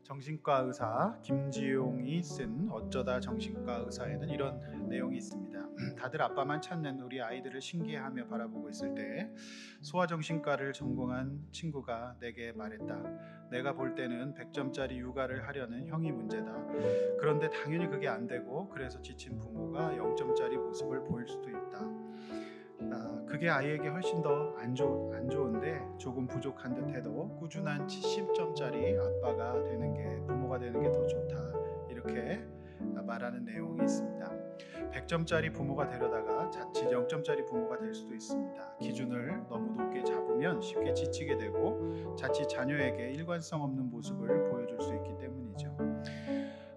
정신과 의사 김지용이 쓴 어쩌다 정신과 의사에는 이런 내용이 있습니다. 다들 아빠만 찾는 우리 아이들을 신기해하며 바라보고 있을 때 소아정신과를 전공한 친구가 내게 말했다. 내가 볼 때는 100점짜리 육아를 하려는 형이 문제다. 그런데 당연히 그게 안 되고 그래서 지친 부모가 0점짜리 모습을 보일 수도 있다. 그게 아이에게 훨씬 더 안 좋은데 조금 부족한 듯해도 꾸준한 70점짜리 아빠가 되는 게 부모가 되는 게 더 좋다. 이렇게 말하는 내용이 있습니다. 100점짜리 부모가 되려다가 자칫 0점짜리 부모가 될 수도 있습니다. 기준을 너무 높게 잡으면 쉽게 지치게 되고 자칫 자녀에게 일관성 없는 모습을 보여줄 수 있기 때문이죠.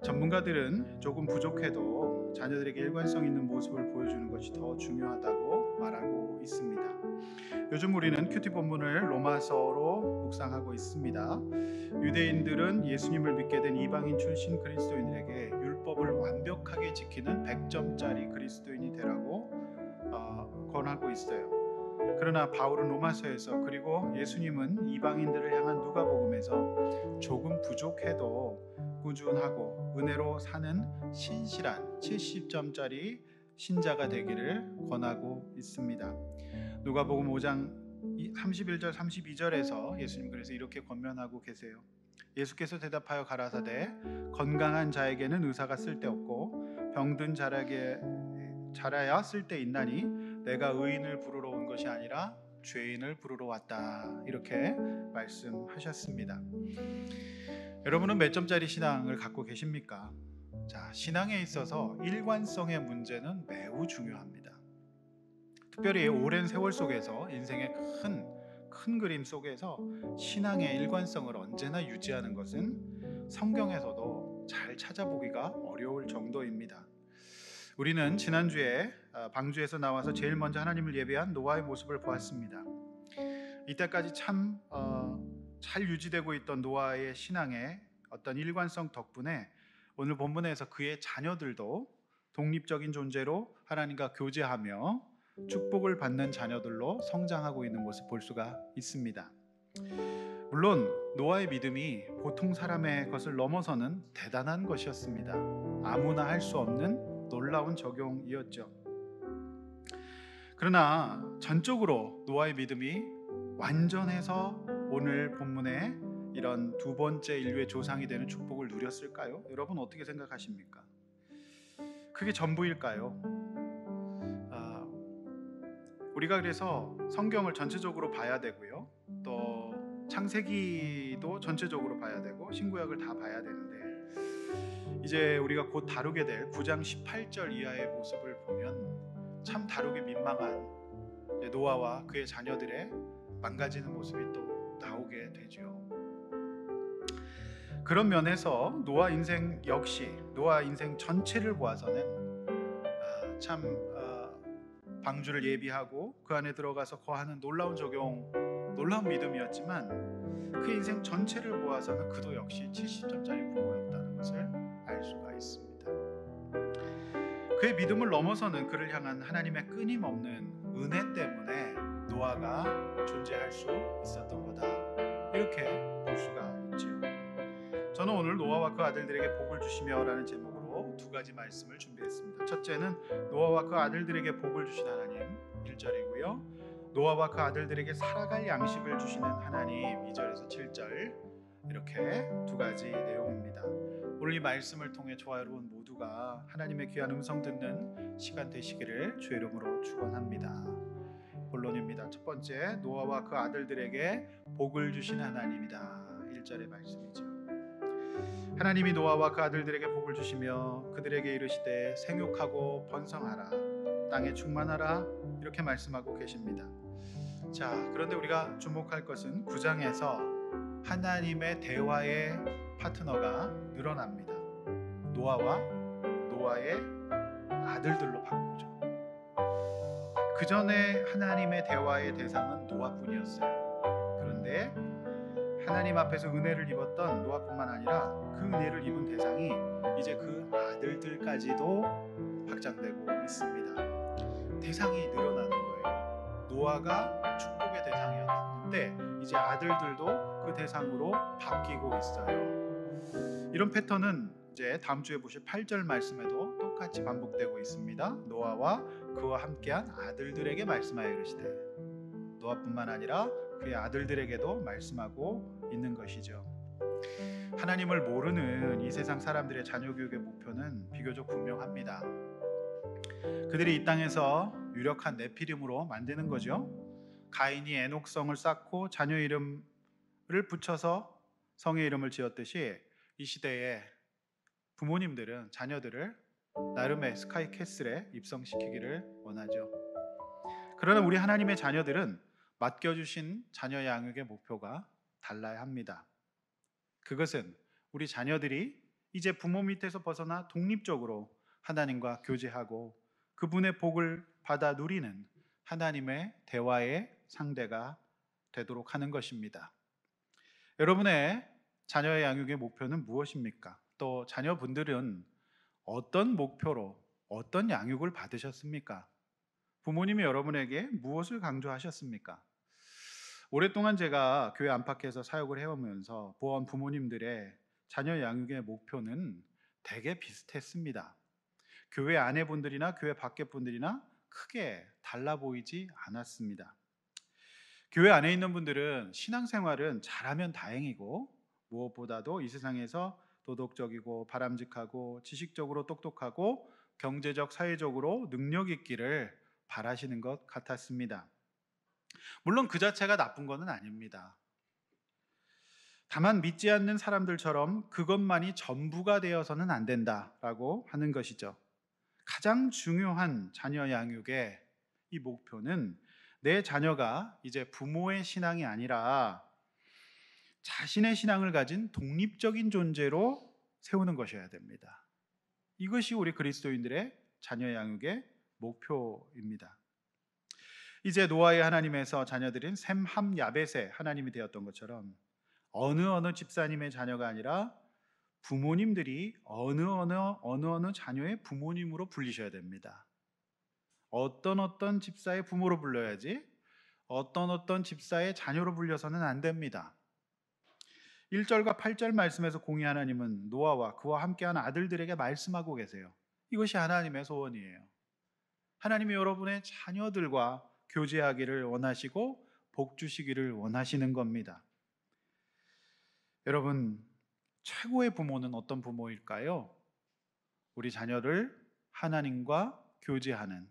전문가들은 조금 부족해도 자녀들에게 일관성 있는 모습을 보여주는 것이 더 중요하다고 말하고 있습니다. 요즘 우리는 큐티 본문을 로마서로 묵상하고 있습니다. 유대인들은 예수님을 믿게 된 이방인 출신 그리스도인들에게 율법을 완벽하게 지키는 100점짜리 그리스도인이 되라고 권하고 있어요. 그러나 바울은 로마서에서 그리고 예수님은 이방인들을 향한 누가복음에서 조금 부족해도 꾸준하고 은혜로 사는 신실한 70점짜리 신자가 되기를 권하고 있습니다. 누가복음 5장 31절 32절에서 예수님 그래서 이렇게 권면하고 계세요. 예수께서 대답하여 가라사대 건강한 자에게는 의사가 쓸데없고 병든 자라야 쓸데있나니 내가 의인을 부르러 온 것이 아니라 죄인을 부르러 왔다. 이렇게 말씀하셨습니다. 여러분은 몇 점짜리 신앙을 갖고 계십니까? 자, 신앙에 있어서 일관성의 문제는 매우 중요합니다. 특별히 오랜 세월 속에서 인생의 큰 그림 속에서 신앙의 일관성을 언제나 유지하는 것은 성경에서도 잘 찾아보기가 어려울 정도입니다. 우리는 지난주에 방주에서 나와서 제일 먼저 하나님을 예배한 노아의 모습을 보았습니다. 이때까지 참 잘 유지되고 있던 노아의 신앙의 어떤 일관성 덕분에 오늘 본문에서 그의 자녀들도 독립적인 존재로 하나님과 교제하며 축복을 받는 자녀들로 성장하고 있는 모습 볼 수가 있습니다. 물론 노아의 믿음이 보통 사람의 것을 넘어서는 대단한 것이었습니다. 아무나 할 수 없는 놀라운 적용이었죠. 그러나 전적으로 노아의 믿음이 완전해서 오늘 본문에 이런 두 번째 인류의 조상이 되는 축복을 누렸을까요? 여러분 어떻게 생각하십니까? 그게 전부일까요? 우리가 그래서 성경을 전체적으로 봐야 되고요. 또 창세기도 전체적으로 봐야 되고 신구약을 다 봐야 되는데 이제 우리가 곧 다루게 될 9장 18절 이하의 모습을 보면 참 다루기 민망한 노아와 그의 자녀들의 망가지는 모습이 또 나오게 되죠. 그런 면에서 노아 인생 역시 노아 인생 전체를 보아서는 참 방주를 예비하고 그 안에 들어가서 거하는 놀라운 믿음이었지만 그 인생 전체를 보아서는 그도 역시 70점짜리 부모였다는 것을 알 수가 있습니다. 그의 믿음을 넘어서는 그를 향한 하나님의 끊임없는 은혜 때문에 노아가 존재할 수 있었던 거다. 이렇게 볼 수가 있지요. 저는 오늘 노아와 그 아들들에게 복을 주시며 라는 제목으로 두 가지 말씀을 준비했습니다. 첫째는 노아와 그 아들들에게 복을 주신 하나님 1절이고요. 노아와 그 아들들에게 살아갈 양식을 주시는 하나님 2절에서 7절 이렇게 두 가지 내용입니다. 오늘 이 말씀을 통해 저와 여러분 모두가 하나님의 귀한 음성 듣는 시간 되시기를 주의 이름으로 축원합니다. 본론입니다. 첫 번째, 노아와 그 아들들에게 복을 주신 하나님이다. 1절의 말씀이죠. 하나님이 노아와 그 아들들에게 복을 주시며 그들에게 이르시되 생육하고 번성하라 땅에 충만하라 이렇게 말씀하고 계십니다. 자, 그런데 우리가 주목할 것은 9장에서 하나님의 대화의 파트너가 늘어납니다. 노아와 노아의 아들들로 바꾸죠. 그 전에 하나님의 대화의 대상은 노아뿐이었어요. 그런데 하나님 앞에서 은혜를 입었던 노아뿐만 아니라 그 은혜를 입은 대상이 이제 그 아들들까지도 확장되고 있습니다. 대상이 늘어나는 거예요. 노아가 축복의 대상이었는데 이제 아들들도 그 대상으로 바뀌고 있어요. 이런 패턴은 이제 다음 주에 보실 8절 말씀에도 똑같이 반복되고 있습니다. 노아와 그와 함께한 아들들에게 말씀하여 이르시되, 노아뿐만 아니라 그의 아들들에게도 말씀하고 있는 것이죠. 하나님을 모르는 이 세상 사람들의 자녀 교육의 목표는 비교적 분명합니다. 그들이 이 땅에서 유력한 네피림으로 만드는 거죠. 가인이 에녹성을 쌓고 자녀 이름을 붙여서 성의 이름을 지었듯이 이 시대에 부모님들은 자녀들을 나름의 스카이 캐슬에 입성시키기를 원하죠. 그러나 우리 하나님의 자녀들은 맡겨주신 자녀 양육의 목표가 달라야 합니다. 그것은 우리 자녀들이 이제 부모 밑에서 벗어나 독립적으로 하나님과 교제하고 그분의 복을 받아 누리는 하나님의 대화의 상대가 되도록 하는 것입니다. 여러분의 자녀의 양육의 목표는 무엇입니까? 또 자녀분들은 어떤 목표로 어떤 양육을 받으셨습니까? 부모님이 여러분에게 무엇을 강조하셨습니까? 오랫동안 제가 교회 안팎에서 사역을 해오면서 보아온 부모님들의 자녀 양육의 목표는 대개 비슷했습니다. 교회 안에 분들이나 교회 밖에 분들이나 크게 달라 보이지 않았습니다. 교회 안에 있는 분들은 신앙생활은 잘하면 다행이고 무엇보다도 이 세상에서 도덕적이고 바람직하고 지식적으로 똑똑하고 경제적 사회적으로 능력 있기를 바라시는 것 같았습니다. 물론 그 자체가 나쁜 것은 아닙니다. 다만 믿지 않는 사람들처럼 그것만이 전부가 되어서는 안 된다라고 하는 것이죠. 가장 중요한 자녀 양육의 이 목표는 내 자녀가 이제 부모의 신앙이 아니라 자신의 신앙을 가진 독립적인 존재로 세우는 것이어야 됩니다. 이것이 우리 그리스도인들의 자녀 양육의 목표입니다. 이제 노아의 하나님에서 자녀들인 셈, 함, 야벳의 하나님이 되었던 것처럼 어느 집사님의 자녀가 아니라 부모님들이 어느 자녀의 부모님으로 불리셔야 됩니다. 어떤 집사의 부모로 불러야지 어떤 집사의 자녀로 불려서는 안 됩니다. 1절과 8절 말씀에서 공의 하나님은 노아와 그와 함께한 아들들에게 말씀하고 계세요. 이것이 하나님의 소원이에요. 하나님이 여러분의 자녀들과 교제하기를 원하시고 복 주시기를 원하시는 겁니다. 여러분, 최고의 부모는 어떤 부모일까요? 우리 자녀를 하나님과 교제하는,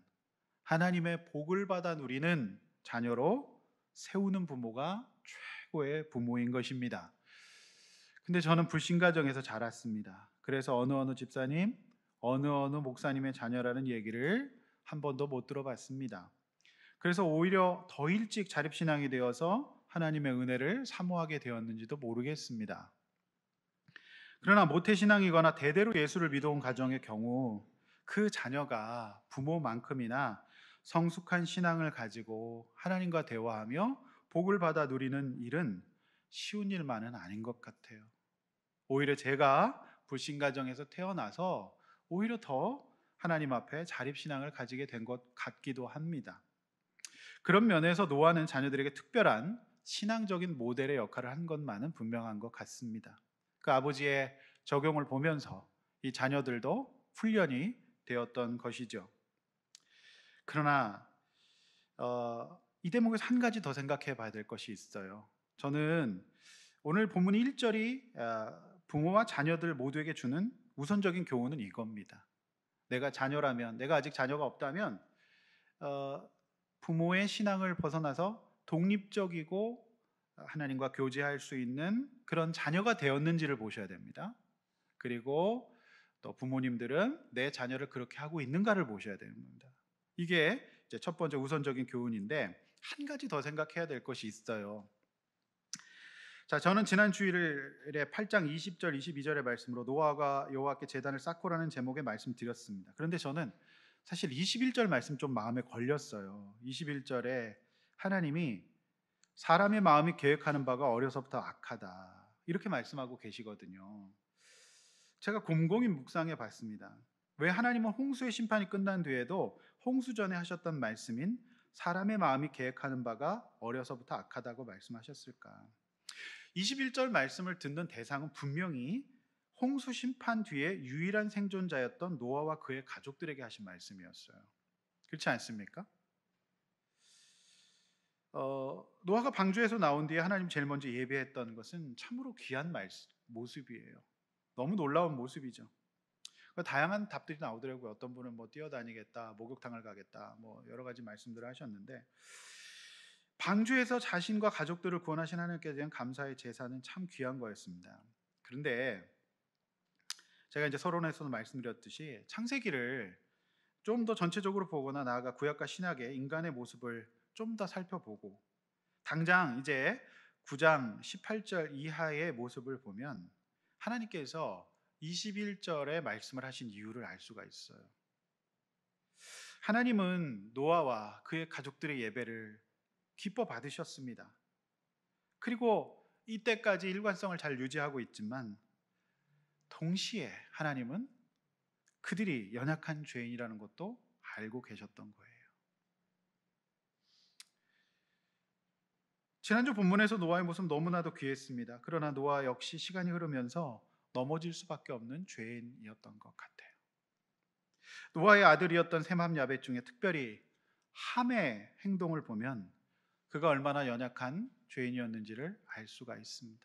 하나님의 복을 받아 누리는 자녀로 세우는 부모가 최고의 부모인 것입니다. 근데 저는 불신가정에서 자랐습니다. 그래서 어느 집사님, 어느 목사님의 자녀라는 얘기를 한 번도 못 들어봤습니다. 그래서 오히려 더 일찍 자립신앙이 되어서 하나님의 은혜를 사모하게 되었는지도 모르겠습니다. 그러나 모태신앙이거나 대대로 예수를 믿어온 가정의 경우 그 자녀가 부모만큼이나 성숙한 신앙을 가지고 하나님과 대화하며 복을 받아 누리는 일은 쉬운 일만은 아닌 것 같아요. 오히려 제가 불신가정에서 태어나서 오히려 더 하나님 앞에 자립신앙을 가지게 된 것 같기도 합니다. 그런 면에서 노아는 자녀들에게 특별한 신앙적인 모델의 역할을 한 것만은 분명한 것 같습니다. 그 아버지의 적용을 보면서 이 자녀들도 훈련이 되었던 것이죠. 그러나 이 대목에서 한 가지 더 생각해 봐야 될 것이 있어요. 저는 오늘 본문 1절이 부모와 자녀들 모두에게 주는 우선적인 교훈은 이겁니다. 내가 자녀라면, 내가 아직 자녀가 없다면 부모의 신앙을 벗어나서 독립적이고 하나님과 교제할 수 있는 그런 자녀가 되었는지를 보셔야 됩니다. 그리고 또 부모님들은 내 자녀를 그렇게 하고 있는가를 보셔야 됩니다. 이게 이제 첫 번째 우선적인 교훈인데 한 가지 더 생각해야 될 것이 있어요. 자, 저는 지난 주일에 8장 20절 22절의 말씀으로 노아가 여호와께 제단을 쌓고라는 제목의 말씀드렸습니다. 그런데 저는 사실 21절 말씀 좀 마음에 걸렸어요. 21절에 하나님이 사람의 마음이 계획하는 바가 어려서부터 악하다 이렇게 말씀하고 계시거든요. 제가 곰곰이 묵상해 봤습니다. 왜 하나님은 홍수의 심판이 끝난 뒤에도 홍수 전에 하셨던 말씀인 사람의 마음이 계획하는 바가 어려서부터 악하다고 말씀하셨을까? 21절 말씀을 듣는 대상은 분명히 홍수 심판 뒤에 유일한 생존자였던 노아와 그의 가족들에게 하신 말씀이었어요. 그렇지 않습니까? 노아가 방주에서 나온 뒤에 하나님 제일 먼저 예배했던 것은 참으로 귀한 모습이에요. 너무 놀라운 모습이죠. 다양한 답들이 나오더라고요. 어떤 분은 뭐 뛰어다니겠다, 목욕탕을 가겠다, 뭐 여러 가지 말씀들을 하셨는데, 방주에서 자신과 가족들을 구원하신 하나님께 대한 감사의 제사는 참 귀한 거였습니다. 그런데 제가 이제 서론에서도 말씀드렸듯이 창세기를 좀 더 전체적으로 보거나 나아가 구약과 신약의 인간의 모습을 좀 더 살펴보고 당장 이제 9장 18절 이하의 모습을 보면 하나님께서 21절에 말씀을 하신 이유를 알 수가 있어요. 하나님은 노아와 그의 가족들의 예배를 기뻐 받으셨습니다. 그리고 이때까지 일관성을 잘 유지하고 있지만 동시에 하나님은 그들이 연약한 죄인이라는 것도 알고 계셨던 거예요. 지난주 본문에서 노아의 모습 너무나도 귀했습니다. 그러나 노아 역시 시간이 흐르면서 넘어질 수밖에 없는 죄인이었던 것 같아요. 노아의 아들이었던 셈함 야벳 중에 특별히 함의 행동을 보면 그가 얼마나 연약한 죄인이었는지를 알 수가 있습니다.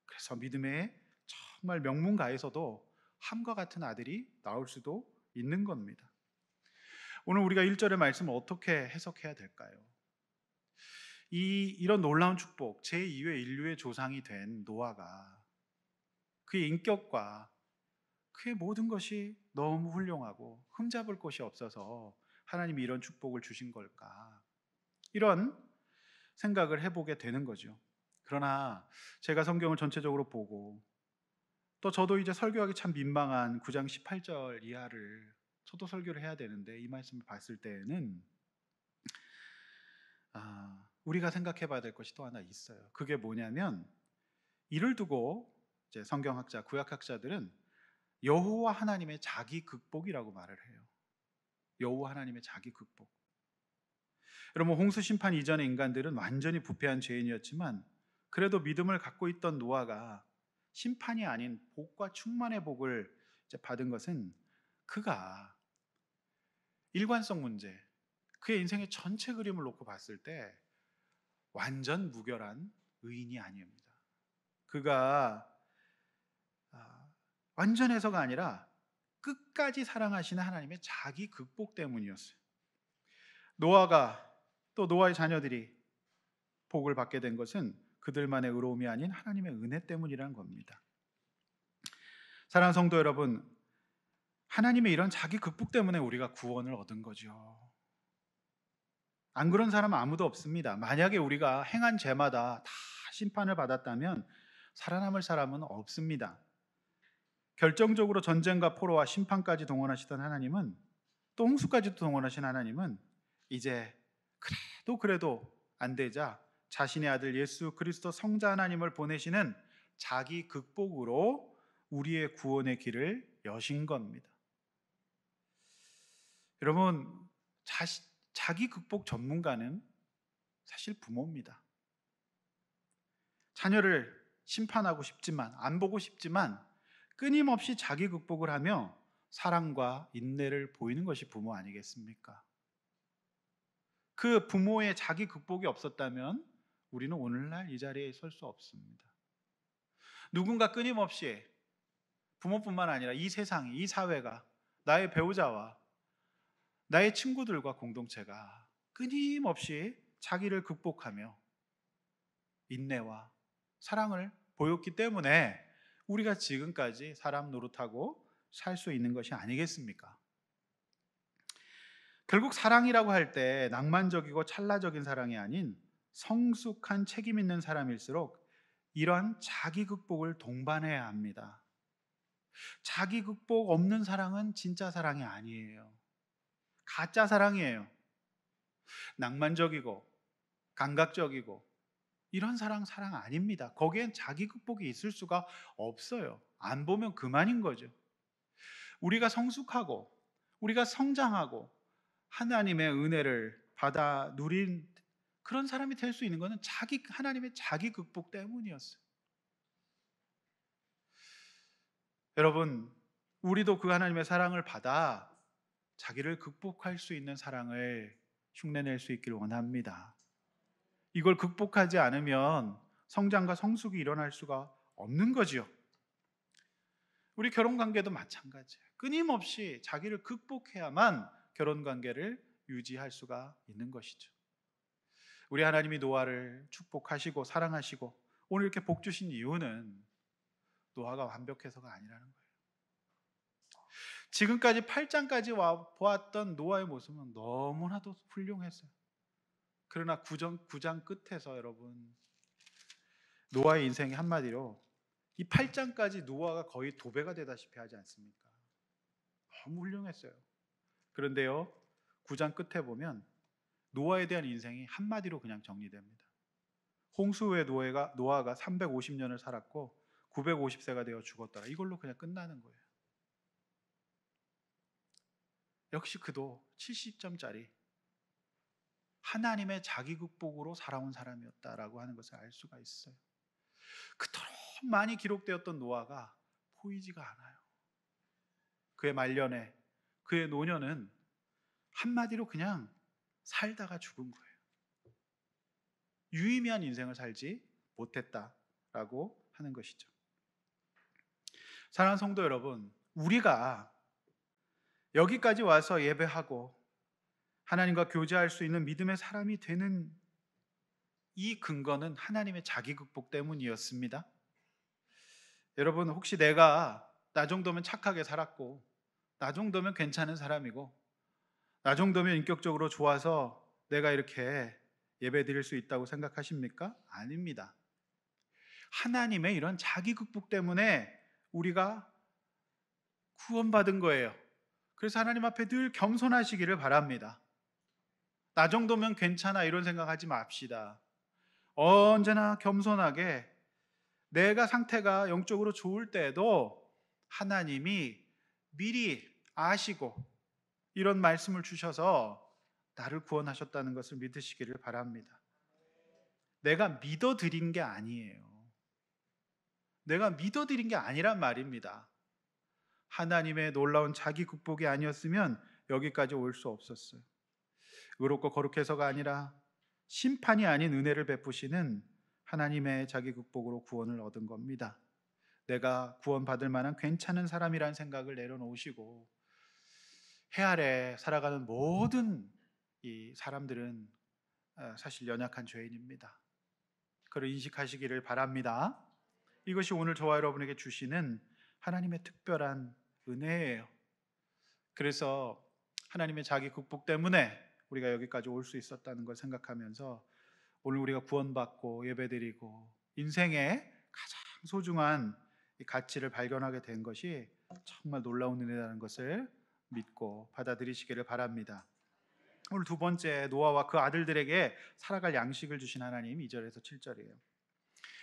그래서 믿음의 정말 명문가에서도 함과 같은 아들이 나올 수도 있는 겁니다. 오늘 우리가 1절의 말씀을 어떻게 해석해야 될까요? 이런 놀라운 축복, 제2의 인류의 조상이 된 노아가 그의 인격과 그의 모든 것이 너무 훌륭하고 흠잡을 곳이 없어서 하나님이 이런 축복을 주신 걸까? 이런 생각을 해보게 되는 거죠. 그러나 제가 성경을 전체적으로 보고 또 저도 이제 설교하기 참 민망한 9장 18절 이하를 저도 설교를 해야 되는데 이 말씀을 봤을 때에는 우리가 생각해 봐야 될 것이 또 하나 있어요. 그게 뭐냐면 이를 두고 이제 성경학자, 구약학자들은 여호와 하나님의 자기 극복이라고 말을 해요. 여호와 하나님의 자기 극복. 여러분 홍수 심판 이전의 인간들은 완전히 부패한 죄인이었지만 그래도 믿음을 갖고 있던 노아가 심판이 아닌 복과 충만의 복을 이제 받은 것은 그가 일관성 문제, 그의 인생의 전체 그림을 놓고 봤을 때 완전 무결한 의인이 아닙니다. 그가 완전해서가 아니라 끝까지 사랑하시는 하나님의 자기 극복 때문이었어요. 노아가 또 노아의 자녀들이 복을 받게 된 것은 그들만의 의로움이 아닌 하나님의 은혜 때문이라는 겁니다. 사랑하는 성도 여러분, 하나님의 이런 자기 극복 때문에 우리가 구원을 얻은 거죠. 안 그런 사람은 아무도 없습니다. 만약에 우리가 행한 죄마다 다 심판을 받았다면 살아남을 사람은 없습니다. 결정적으로 전쟁과 포로와 심판까지 동원하시던 하나님은, 또 홍수까지도 동원하신 하나님은 이제 그래도 안 되자 자신의 아들 예수 그리스도 성자 하나님을 보내시는 자기 극복으로 우리의 구원의 길을 여신 겁니다. 여러분, 자기 극복 전문가는 사실 부모입니다. 자녀를 심판하고 싶지만, 안 보고 싶지만 끊임없이 자기 극복을 하며 사랑과 인내를 보이는 것이 부모 아니겠습니까? 그 부모의 자기 극복이 없었다면 우리는 오늘날 이 자리에 설 수 없습니다. 누군가 끊임없이 부모뿐만 아니라 이 세상이, 이 사회가, 나의 배우자와 나의 친구들과 공동체가 끊임없이 자기를 극복하며 인내와 사랑을 보였기 때문에 우리가 지금까지 사람 노릇하고 살 수 있는 것이 아니겠습니까? 결국 사랑이라고 할 때 낭만적이고 찰나적인 사랑이 아닌 성숙한 책임 있는 사람일수록 이러한 자기 극복을 동반해야 합니다. 자기 극복 없는 사랑은 진짜 사랑이 아니에요. 가짜 사랑이에요. 낭만적이고 감각적이고 이런 사랑 아닙니다. 거기엔 자기 극복이 있을 수가 없어요. 안 보면 그만인 거죠. 우리가 성숙하고 우리가 성장하고 하나님의 은혜를 받아 누린 그런 사람이 될 수 있는 것은 하나님의 자기 극복 때문이었어요. 여러분, 우리도 그 하나님의 사랑을 받아 자기를 극복할 수 있는 사랑을 흉내낼 수 있기를 원합니다. 이걸 극복하지 않으면 성장과 성숙이 일어날 수가 없는 거지요. 우리 결혼 관계도 마찬가지예요. 끊임없이 자기를 극복해야만 결혼 관계를 유지할 수가 있는 것이죠. 우리 하나님이 노아를 축복하시고 사랑하시고 오늘 이렇게 복 주신 이유는 노아가 완벽해서가 아니라는 거예요. 지금까지 8장까지 와 보았던 노아의 모습은 너무나도 훌륭했어요. 그러나 9장 끝에서 여러분, 노아의 인생이 한마디로 이 8장까지 노아가 거의 도배가 되다시피 하지 않습니까? 너무 훌륭했어요. 그런데요, 9장 끝에 보면 노아에 대한 인생이 한마디로 그냥 정리됩니다. 홍수 후에 노아가 350년을 살았고 950세가 되어 죽었더라. 이걸로 그냥 끝나는 거예요. 역시 그도 70점짜리 하나님의 자기 극복으로 살아온 사람이었다라고 하는 것을 알 수가 있어요. 그토록 많이 기록되었던 노아가 보이지가 않아요. 그의 말년에, 그의 노년은 한마디로 그냥 살다가 죽은 거예요. 유의미한 인생을 살지 못했다라고 하는 것이죠. 사랑하는 성도 여러분, 우리가 여기까지 와서 예배하고 하나님과 교제할 수 있는 믿음의 사람이 되는 이 근거는 하나님의 자기 극복 때문이었습니다. 여러분, 혹시 내가 나 정도면 착하게 살았고 나 정도면 괜찮은 사람이고 나 정도면 인격적으로 좋아서 내가 이렇게 예배드릴 수 있다고 생각하십니까? 아닙니다. 하나님의 이런 자기 극복 때문에 우리가 구원받은 거예요. 그래서 하나님 앞에 늘 겸손하시기를 바랍니다. 나 정도면 괜찮아 이런 생각하지 맙시다. 언제나 겸손하게 내가 상태가 영적으로 좋을 때에도 하나님이 미리 아시고 이런 말씀을 주셔서 나를 구원하셨다는 것을 믿으시기를 바랍니다. 내가 믿어드린 게 아니에요. 내가 믿어드린 게 아니란 말입니다. 하나님의 놀라운 자기 극복이 아니었으면 여기까지 올 수 없었어요. 의롭고 거룩해서가 아니라 심판이 아닌 은혜를 베푸시는 하나님의 자기 극복으로 구원을 얻은 겁니다. 내가 구원받을 만한 괜찮은 사람이라는 생각을 내려놓으시고 해 아래 살아가는 모든 이 사람들은 사실 연약한 죄인입니다. 그걸 인식하시기를 바랍니다. 이것이 오늘 저와 여러분에게 주시는 하나님의 특별한 은혜예요. 그래서 하나님의 자기 극복 때문에 우리가 여기까지 올 수 있었다는 걸 생각하면서 오늘 우리가 구원받고 예배드리고 인생의 가장 소중한 이 가치를 발견하게 된 것이 정말 놀라운 은혜라는 것을 믿고 받아들이시기를 바랍니다. 오늘 두 번째, 노아와 그 아들들에게 살아갈 양식을 주신 하나님, 2절에서 7절이에요.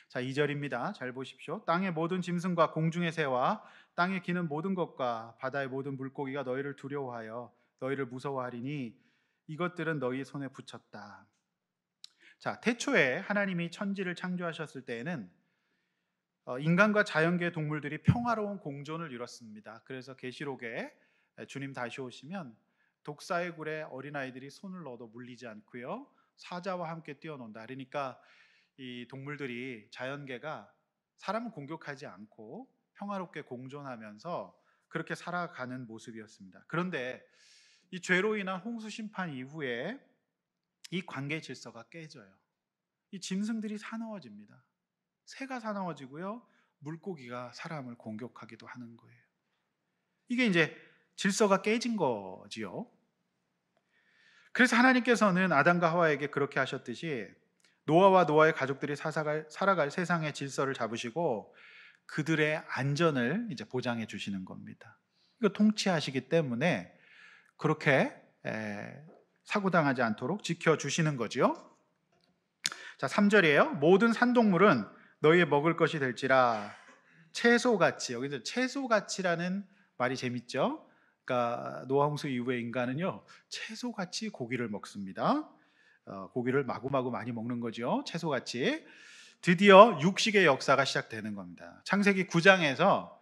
자, 2절입니다. 잘 보십시오. 땅의 모든 짐승과 공중의 새와 땅에 기는 모든 것과 바다의 모든 물고기가 너희를 두려워하여 너희를 무서워하리니 이것들은 너희 손에 붙였다. 자, 태초에 하나님이 천지를 창조하셨을 때에는 인간과 자연계 동물들이 평화로운 공존을 이뤘습니다. 그래서 계시록에 주님 다시 오시면 독사의 굴에 어린아이들이 손을 넣어도 물리지 않고요, 사자와 함께 뛰어논다. 그러니까 이 동물들이, 자연계가 사람을 공격하지 않고 평화롭게 공존하면서 그렇게 살아가는 모습이었습니다. 그런데 이 죄로 인한 홍수 심판 이후에 이 관계 질서가 깨져요. 이 짐승들이 사나워집니다. 새가 사나워지고요, 물고기가 사람을 공격하기도 하는 거예요. 이게 이제 질서가 깨진 거지요. 그래서 하나님께서는 아담과 하와에게 그렇게 하셨듯이 노아와 노아의 가족들이 살아갈 세상의 질서를 잡으시고 그들의 안전을 이제 보장해 주시는 겁니다. 이거 통치하시기 때문에 그렇게 사고당하지 않도록 지켜주시는 거죠. 자, 3절이에요. 모든 산동물은 너희의 먹을 것이 될지라. 채소같이, 여기서 채소같이라는 말이 재밌죠. 그러니까 노아 홍수 이후의 인간은요, 채소같이 고기를 먹습니다. 고기를 마구마구 많이 먹는 거죠. 채소같이. 드디어 육식의 역사가 시작되는 겁니다. 창세기 9장에서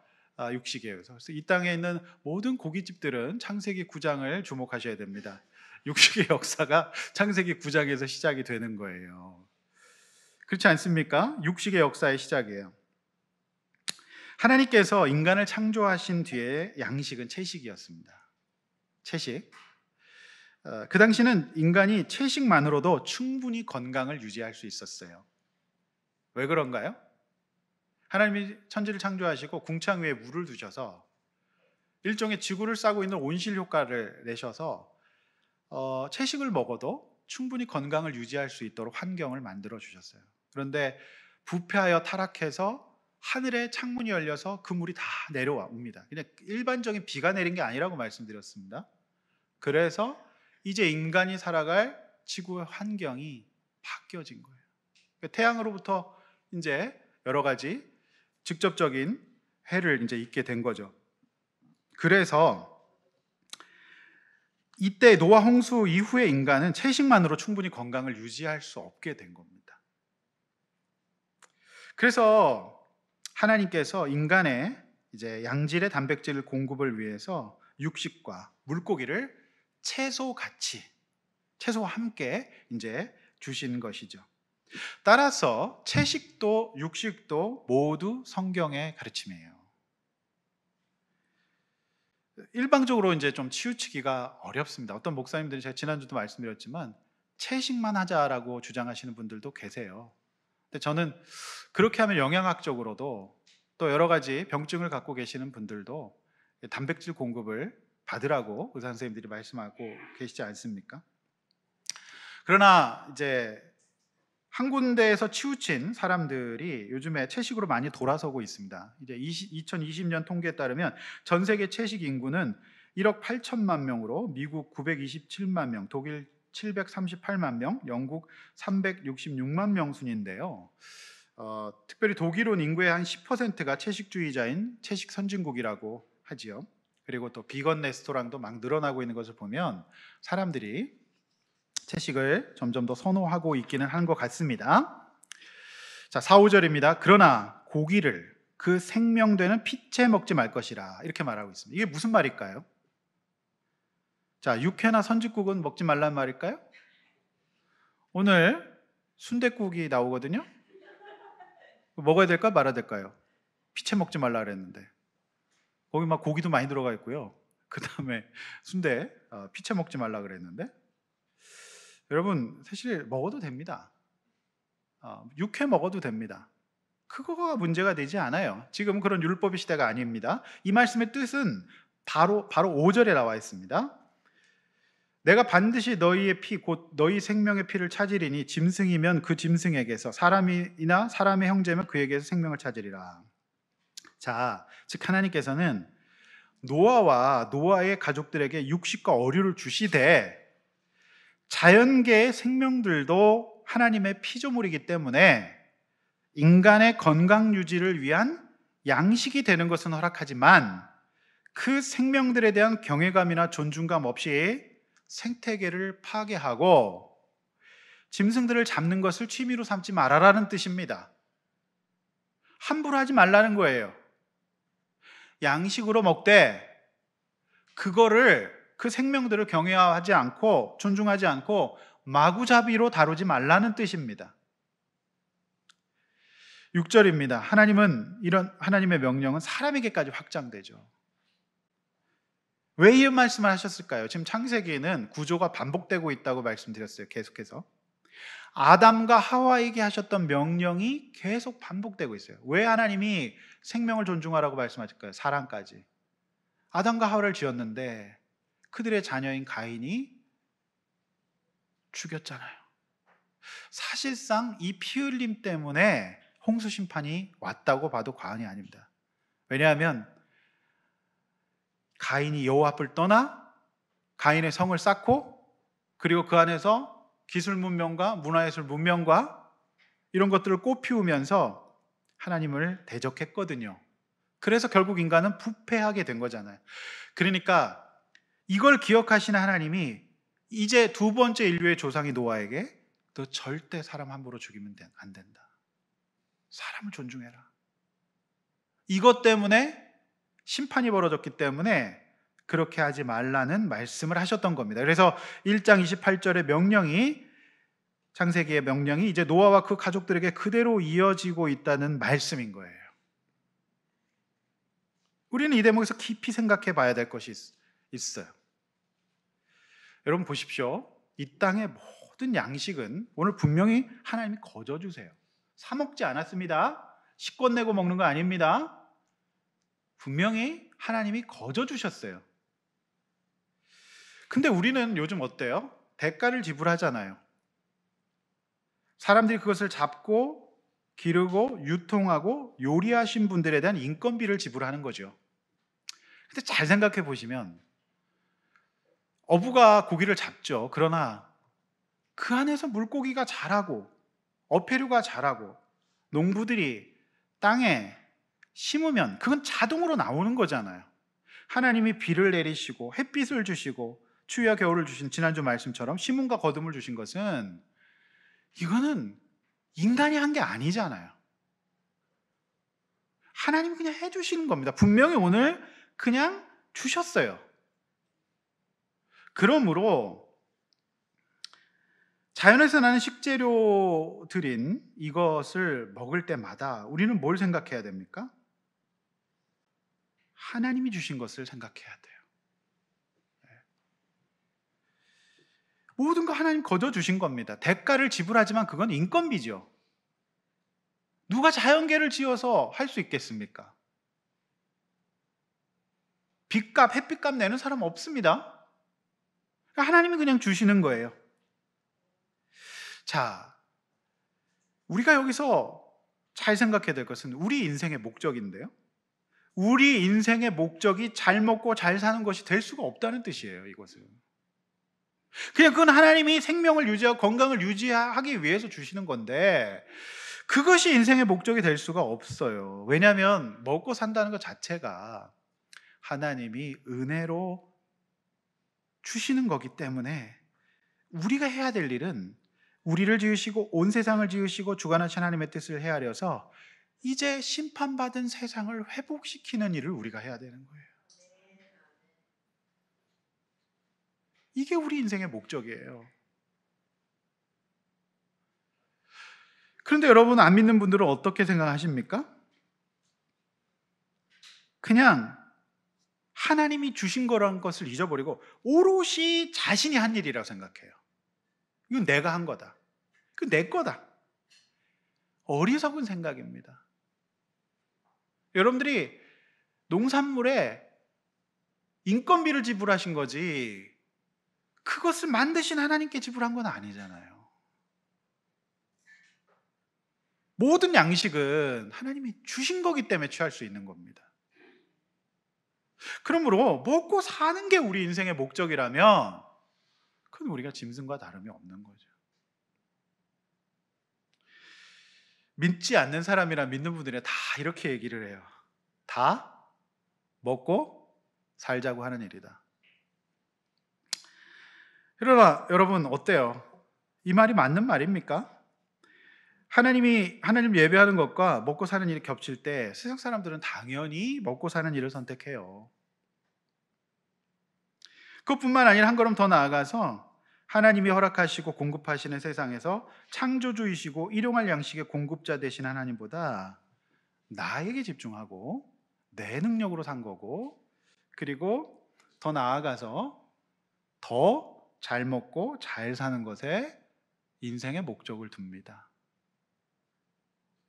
육식이에요. 그래서 이 땅에 있는 모든 고깃집들은 창세기 9장을 주목하셔야 됩니다. 육식의 역사가 창세기 9장에서 시작이 되는 거예요. 그렇지 않습니까? 육식의 역사의 시작이에요. 하나님께서 인간을 창조하신 뒤에 양식은 채식이었습니다. 채식. 그 당시는 인간이 채식만으로도 충분히 건강을 유지할 수 있었어요. 왜 그런가요? 하나님이 천지를 창조하시고 궁창 위에 물을 두셔서 일종의 지구를 싸고 있는 온실 효과를 내셔서 채식을 먹어도 충분히 건강을 유지할 수 있도록 환경을 만들어 주셨어요. 그런데 부패하여 타락해서 하늘에 창문이 열려서 그 물이 다 내려옵니다. 그냥 일반적인 비가 내린 게 아니라고 말씀드렸습니다. 그래서 이제 인간이 살아갈 지구의 환경이 바뀌어진 거예요. 태양으로부터 이제 여러 가지 직접적인 해를 이제 입게 된 거죠. 그래서 이때 노아 홍수 이후에 인간은 채식만으로 충분히 건강을 유지할 수 없게 된 겁니다. 그래서 하나님께서 인간의 이제 양질의 단백질 공급을 위해서 육식과 물고기를 채소와 함께 이제 주신 것이죠. 따라서 채식도 육식도 모두 성경의 가르침이에요. 일방적으로 이제 좀 치우치기가 어렵습니다. 어떤 목사님들이 제가 지난주도 말씀드렸지만 채식만 하자라고 주장하시는 분들도 계세요. 근데 저는 그렇게 하면 영양학적으로도 또 여러 가지 병증을 갖고 계시는 분들도 단백질 공급을 받으라고 의사 선생님들이 말씀하고 계시지 않습니까? 그러나 이제 한 군데에서 치우친 사람들이 요즘에 채식으로 많이 돌아서고 있습니다. 이제 2020년 통계에 따르면 전 세계 채식 인구는 1억 8천만 명으로 미국 927만 명, 독일 738만 명, 영국 366만 명 순인데요. 특별히 독일은 인구의 한 10%가 채식주의자인 채식 선진국이라고 하지요. 그리고 또 비건 레스토랑도 막 늘어나고 있는 것을 보면 사람들이 채식을 점점 더 선호하고 있기는 한 것 같습니다. 자, 4, 5절입니다. 그러나 고기를 그 생명되는 피채 먹지 말 것이라 이렇게 말하고 있습니다. 이게 무슨 말일까요? 자, 육회나 선짓국은 먹지 말란 말일까요? 오늘 순댓국이 나오거든요. 먹어야 될까 말아야 될까요? 피채 먹지 말라 그랬는데 거기 막 고기도 많이 들어가 있고요. 그 다음에 순대 피채 먹지 말라 그랬는데 여러분 사실 먹어도 됩니다. 육회 먹어도 됩니다. 그거가 문제가 되지 않아요. 지금 그런 율법의 시대가 아닙니다. 이 말씀의 뜻은 바로 5절에 나와 있습니다. 내가 반드시 너희의 피 곧 너희 생명의 피를 찾으리니 짐승이면 그 짐승에게서 사람이나 사람의 형제면 그에게서 생명을 찾으리라. 자, 즉 하나님께서는 노아와 노아의 가족들에게 육식과 어류를 주시되 자연계의 생명들도 하나님의 피조물이기 때문에 인간의 건강 유지를 위한 양식이 되는 것은 허락하지만 그 생명들에 대한 경외감이나 존중감 없이 생태계를 파괴하고 짐승들을 잡는 것을 취미로 삼지 말아라는 뜻입니다. 함부로 하지 말라는 거예요. 양식으로 먹되 그거를 그 생명들을 경외하지 않고 존중하지 않고 마구잡이로 다루지 말라는 뜻입니다. 6절입니다. 이런 하나님의 명령은 사람에게까지 확장되죠. 왜 이 말씀을 하셨을까요? 지금 창세기에는 구조가 반복되고 있다고 말씀드렸어요. 계속해서 아담과 하와에게 하셨던 명령이 계속 반복되고 있어요. 왜 하나님이 생명을 존중하라고 말씀하실까요? 사람까지. 아담과 하와를 지었는데 그들의 자녀인 가인이 죽였잖아요. 사실상 이 피 흘림 때문에 홍수 심판이 왔다고 봐도 과언이 아닙니다. 왜냐하면 가인이 여호와 앞을 떠나 가인의 성을 쌓고 그리고 그 안에서 기술 문명과 문화예술 문명과 이런 것들을 꽃피우면서 하나님을 대적했거든요. 그래서 결국 인간은 부패하게 된 거잖아요. 그러니까 이걸 기억하시는 하나님이 이제 두 번째 인류의 조상이 노아에게 너 절대 사람 함부로 죽이면 안 된다. 사람을 존중해라. 이것 때문에 심판이 벌어졌기 때문에 그렇게 하지 말라는 말씀을 하셨던 겁니다. 그래서 1장 28절의 명령이, 창세기의 명령이 이제 노아와 그 가족들에게 그대로 이어지고 있다는 말씀인 거예요. 우리는 이 대목에서 깊이 생각해 봐야 될 것이 있어요. 여러분 보십시오. 이 땅의 모든 양식은 오늘 분명히 하나님이 거저주세요. 사 먹지 않았습니다. 식권 내고 먹는 거 아닙니다. 분명히 하나님이 거저주셨어요. 근데 우리는 요즘 어때요? 대가를 지불하잖아요. 사람들이 그것을 잡고 기르고 유통하고 요리하신 분들에 대한 인건비를 지불하는 거죠. 근데 잘 생각해 보시면 어부가 고기를 잡죠. 그러나 그 안에서 물고기가 자라고 어패류가 자라고 농부들이 땅에 심으면 그건 자동으로 나오는 거잖아요. 하나님이 비를 내리시고 햇빛을 주시고 추위와 겨울을 주신 지난주 말씀처럼 심음과 거둠을 주신 것은 이거는 인간이 한 게 아니잖아요. 하나님이 그냥 해주시는 겁니다. 분명히 오늘 그냥 주셨어요. 그러므로 자연에서 나는 식재료들인 이것을 먹을 때마다 우리는 뭘 생각해야 됩니까? 하나님이 주신 것을 생각해야 돼요. 모든 거 하나님 거저 주신 겁니다. 대가를 지불하지만 그건 인건비죠. 누가 자연계를 지어서 할 수 있겠습니까? 빛값, 햇빛값 내는 사람 없습니다. 하나님이 그냥 주시는 거예요. 자, 우리가 여기서 잘 생각해야 될 것은 우리 인생의 목적인데요. 우리 인생의 목적이 잘 먹고 잘 사는 것이 될 수가 없다는 뜻이에요, 이것은. 그냥 그건 하나님이 생명을 유지하고 건강을 유지하기 위해서 주시는 건데 그것이 인생의 목적이 될 수가 없어요. 왜냐하면 먹고 산다는 것 자체가 하나님이 은혜로 주시는 거기 때문에 우리가 해야 될 일은 우리를 지으시고 온 세상을 지으시고 주관하신 하나님의 뜻을 헤아려서 이제 심판받은 세상을 회복시키는 일을 우리가 해야 되는 거예요. 이게 우리 인생의 목적이에요. 그런데 여러분, 안 믿는 분들은 어떻게 생각하십니까? 그냥 하나님이 주신 거라는 것을 잊어버리고 오롯이 자신이 한 일이라고 생각해요. 이건 내가 한 거다. 그건 내 거다. 어리석은 생각입니다. 여러분들이 농산물에 인건비를 지불하신 거지 그것을 만드신 하나님께 지불한 건 아니잖아요. 모든 양식은 하나님이 주신 거기 때문에 취할 수 있는 겁니다. 그러므로 먹고 사는 게 우리 인생의 목적이라면 그건 우리가 짐승과 다름이 없는 거죠. 믿지 않는 사람이랑 믿는 분들이 다 이렇게 얘기를 해요. 다 먹고 살자고 하는 일이다. 그러나 여러분 어때요? 이 말이 맞는 말입니까? 하나님 예배하는 것과 먹고 사는 일이 겹칠 때 세상 사람들은 당연히 먹고 사는 일을 선택해요. 그것뿐만 아니라 한 걸음 더 나아가서 하나님이 허락하시고 공급하시는 세상에서 창조주이시고 일용할 양식의 공급자 되신 하나님보다 나에게 집중하고 내 능력으로 산 거고, 그리고 더 나아가서 더 잘 먹고 잘 사는 것에 인생의 목적을 둡니다.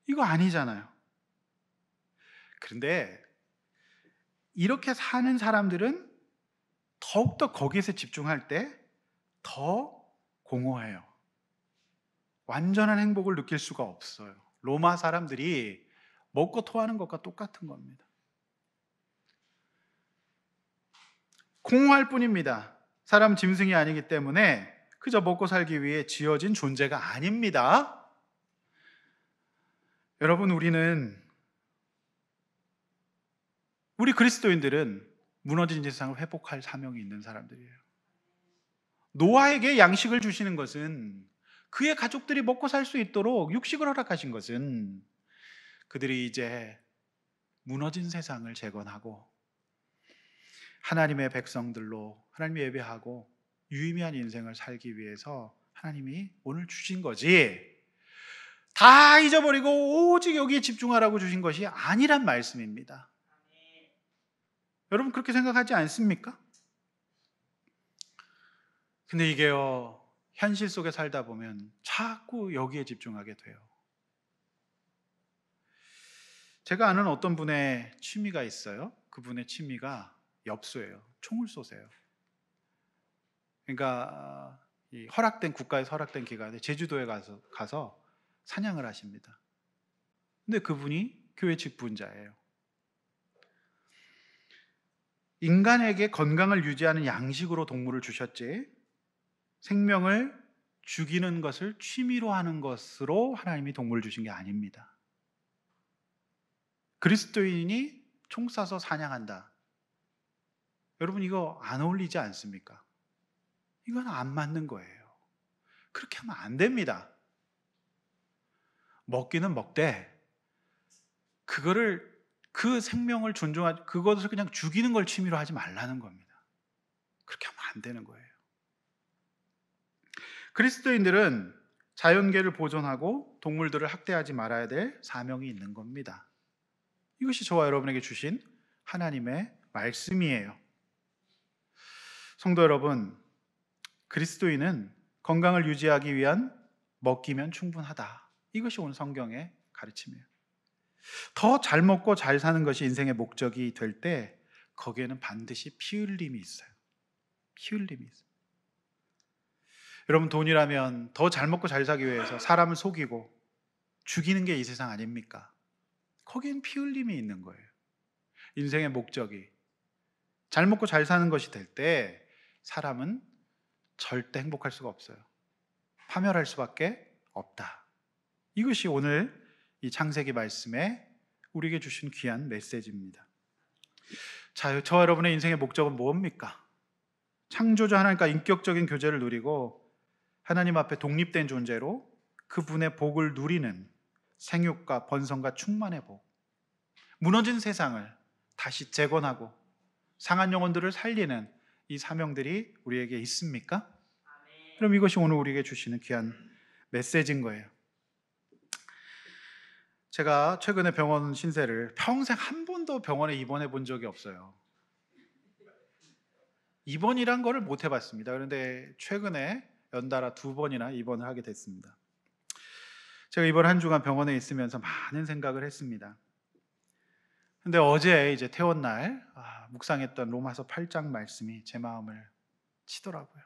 이거 아니잖아요. 그런데 이렇게 사는 사람들은 더욱더 거기에서 집중할 때 더 공허해요. 완전한 행복을 느낄 수가 없어요. 로마 사람들이 먹고 토하는 것과 똑같은 겁니다. 공허할 뿐입니다. 사람 짐승이 아니기 때문에 그저 먹고 살기 위해 지어진 존재가 아닙니다. 여러분, 우리 그리스도인들은 무너진 세상을 회복할 사명이 있는 사람들이에요. 노아에게 양식을 주시는 것은, 그의 가족들이 먹고 살 수 있도록 육식을 허락하신 것은 그들이 이제 무너진 세상을 재건하고 하나님의 백성들로 하나님 예배하고 유의미한 인생을 살기 위해서 하나님이 오늘 주신 거지, 다 잊어버리고 오직 여기에 집중하라고 주신 것이 아니란 말씀입니다. 여러분 그렇게 생각하지 않습니까? 근데 이게요, 현실 속에 살다 보면 자꾸 여기에 집중하게 돼요. 제가 아는 어떤 분의 취미가 있어요. 그분의 취미가 엽수예요. 총을 쏘세요. 그러니까 이 국가에서 허락된 기간에 제주도에 가서 사냥을 하십니다. 근데 그분이 교회 직분자예요. 인간에게 건강을 유지하는 양식으로 동물을 주셨지, 생명을 죽이는 것을 취미로 하는 것으로 하나님이 동물을 주신 게 아닙니다. 그리스도인이 총 쏴서 사냥한다. 여러분 이거 안 어울리지 않습니까? 이건 안 맞는 거예요. 그렇게 하면 안 됩니다. 먹기는 먹되 그 생명을 존중하지, 그것을 그냥 죽이는 걸 취미로 하지 말라는 겁니다. 그렇게 하면 안 되는 거예요. 그리스도인들은 자연계를 보존하고 동물들을 학대하지 말아야 될 사명이 있는 겁니다. 이것이 저와 여러분에게 주신 하나님의 말씀이에요. 성도 여러분, 그리스도인은 건강을 유지하기 위한 먹기면 충분하다. 이것이 오늘 성경의 가르침이에요. 더 잘 먹고 잘 사는 것이 인생의 목적이 될 때 거기에는 반드시 피 흘림이 있어요. 피 흘림이 있어요. 여러분 돈이라면 더 잘 먹고 잘 사기 위해서 사람을 속이고 죽이는 게 이 세상 아닙니까? 거기엔 피 흘림이 있는 거예요. 인생의 목적이 잘 먹고 잘 사는 것이 될 때 사람은 절대 행복할 수가 없어요. 파멸할 수밖에 없다. 이것이 오늘 이 창세기 말씀에 우리에게 주신 귀한 메시지입니다. 자, 저와 여러분의 인생의 목적은 뭡니까? 창조주 하나님과 인격적인 교제를 누리고 하나님 앞에 독립된 존재로 그분의 복을 누리는 생육과 번성과 충만의 복, 무너진 세상을 다시 재건하고 상한 영혼들을 살리는 이 사명들이 우리에게 있습니까? 그럼 이것이 오늘 우리에게 주시는 귀한 메시지인 거예요. 제가 최근에 병원 신세를 평생 한 번도 병원에 입원해 본 적이 없어요. 입원이란 거를 못 해봤습니다. 그런데 최근에 연달아 2번이나 입원을 하게 됐습니다. 제가 이번 한 주간 병원에 있으면서 많은 생각을 했습니다. 근데 어제 이제 퇴원 날 묵상했던 로마서 8장 말씀이 제 마음을 치더라고요.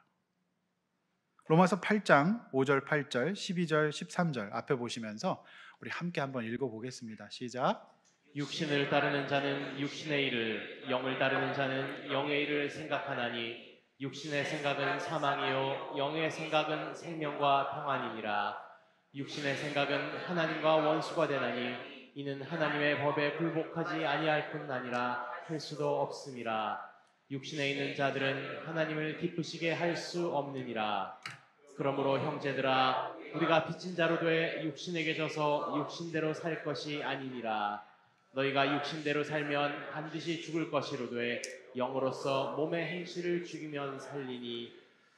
로마서 8장 5절, 8절, 12절, 13절 앞에 보시면서 우리 함께 한번 읽어보겠습니다. 시작. 육신을 따르는 자는 육신의 일을, 영을 따르는 자는 영의 일을 생각하나니 육신의 생각은 사망이요 영의 생각은 생명과 평안이니라. 육신의 생각은 하나님과 원수가 되나니 이는 하나님의 법에 굴복하지 아니할 뿐 아니라 할 수도 없음이라. 육신에 있는 자들은 하나님을 기쁘시게 할 수 없느니라. 그러므로 형제들아, 우리가 빚진 자로 돼 육신에게 져서 육신대로 살 것이 아니니라. 너희가 육신대로 살면 반드시 죽을 것이로되 영으로서 몸의 행실을 죽이면 살리니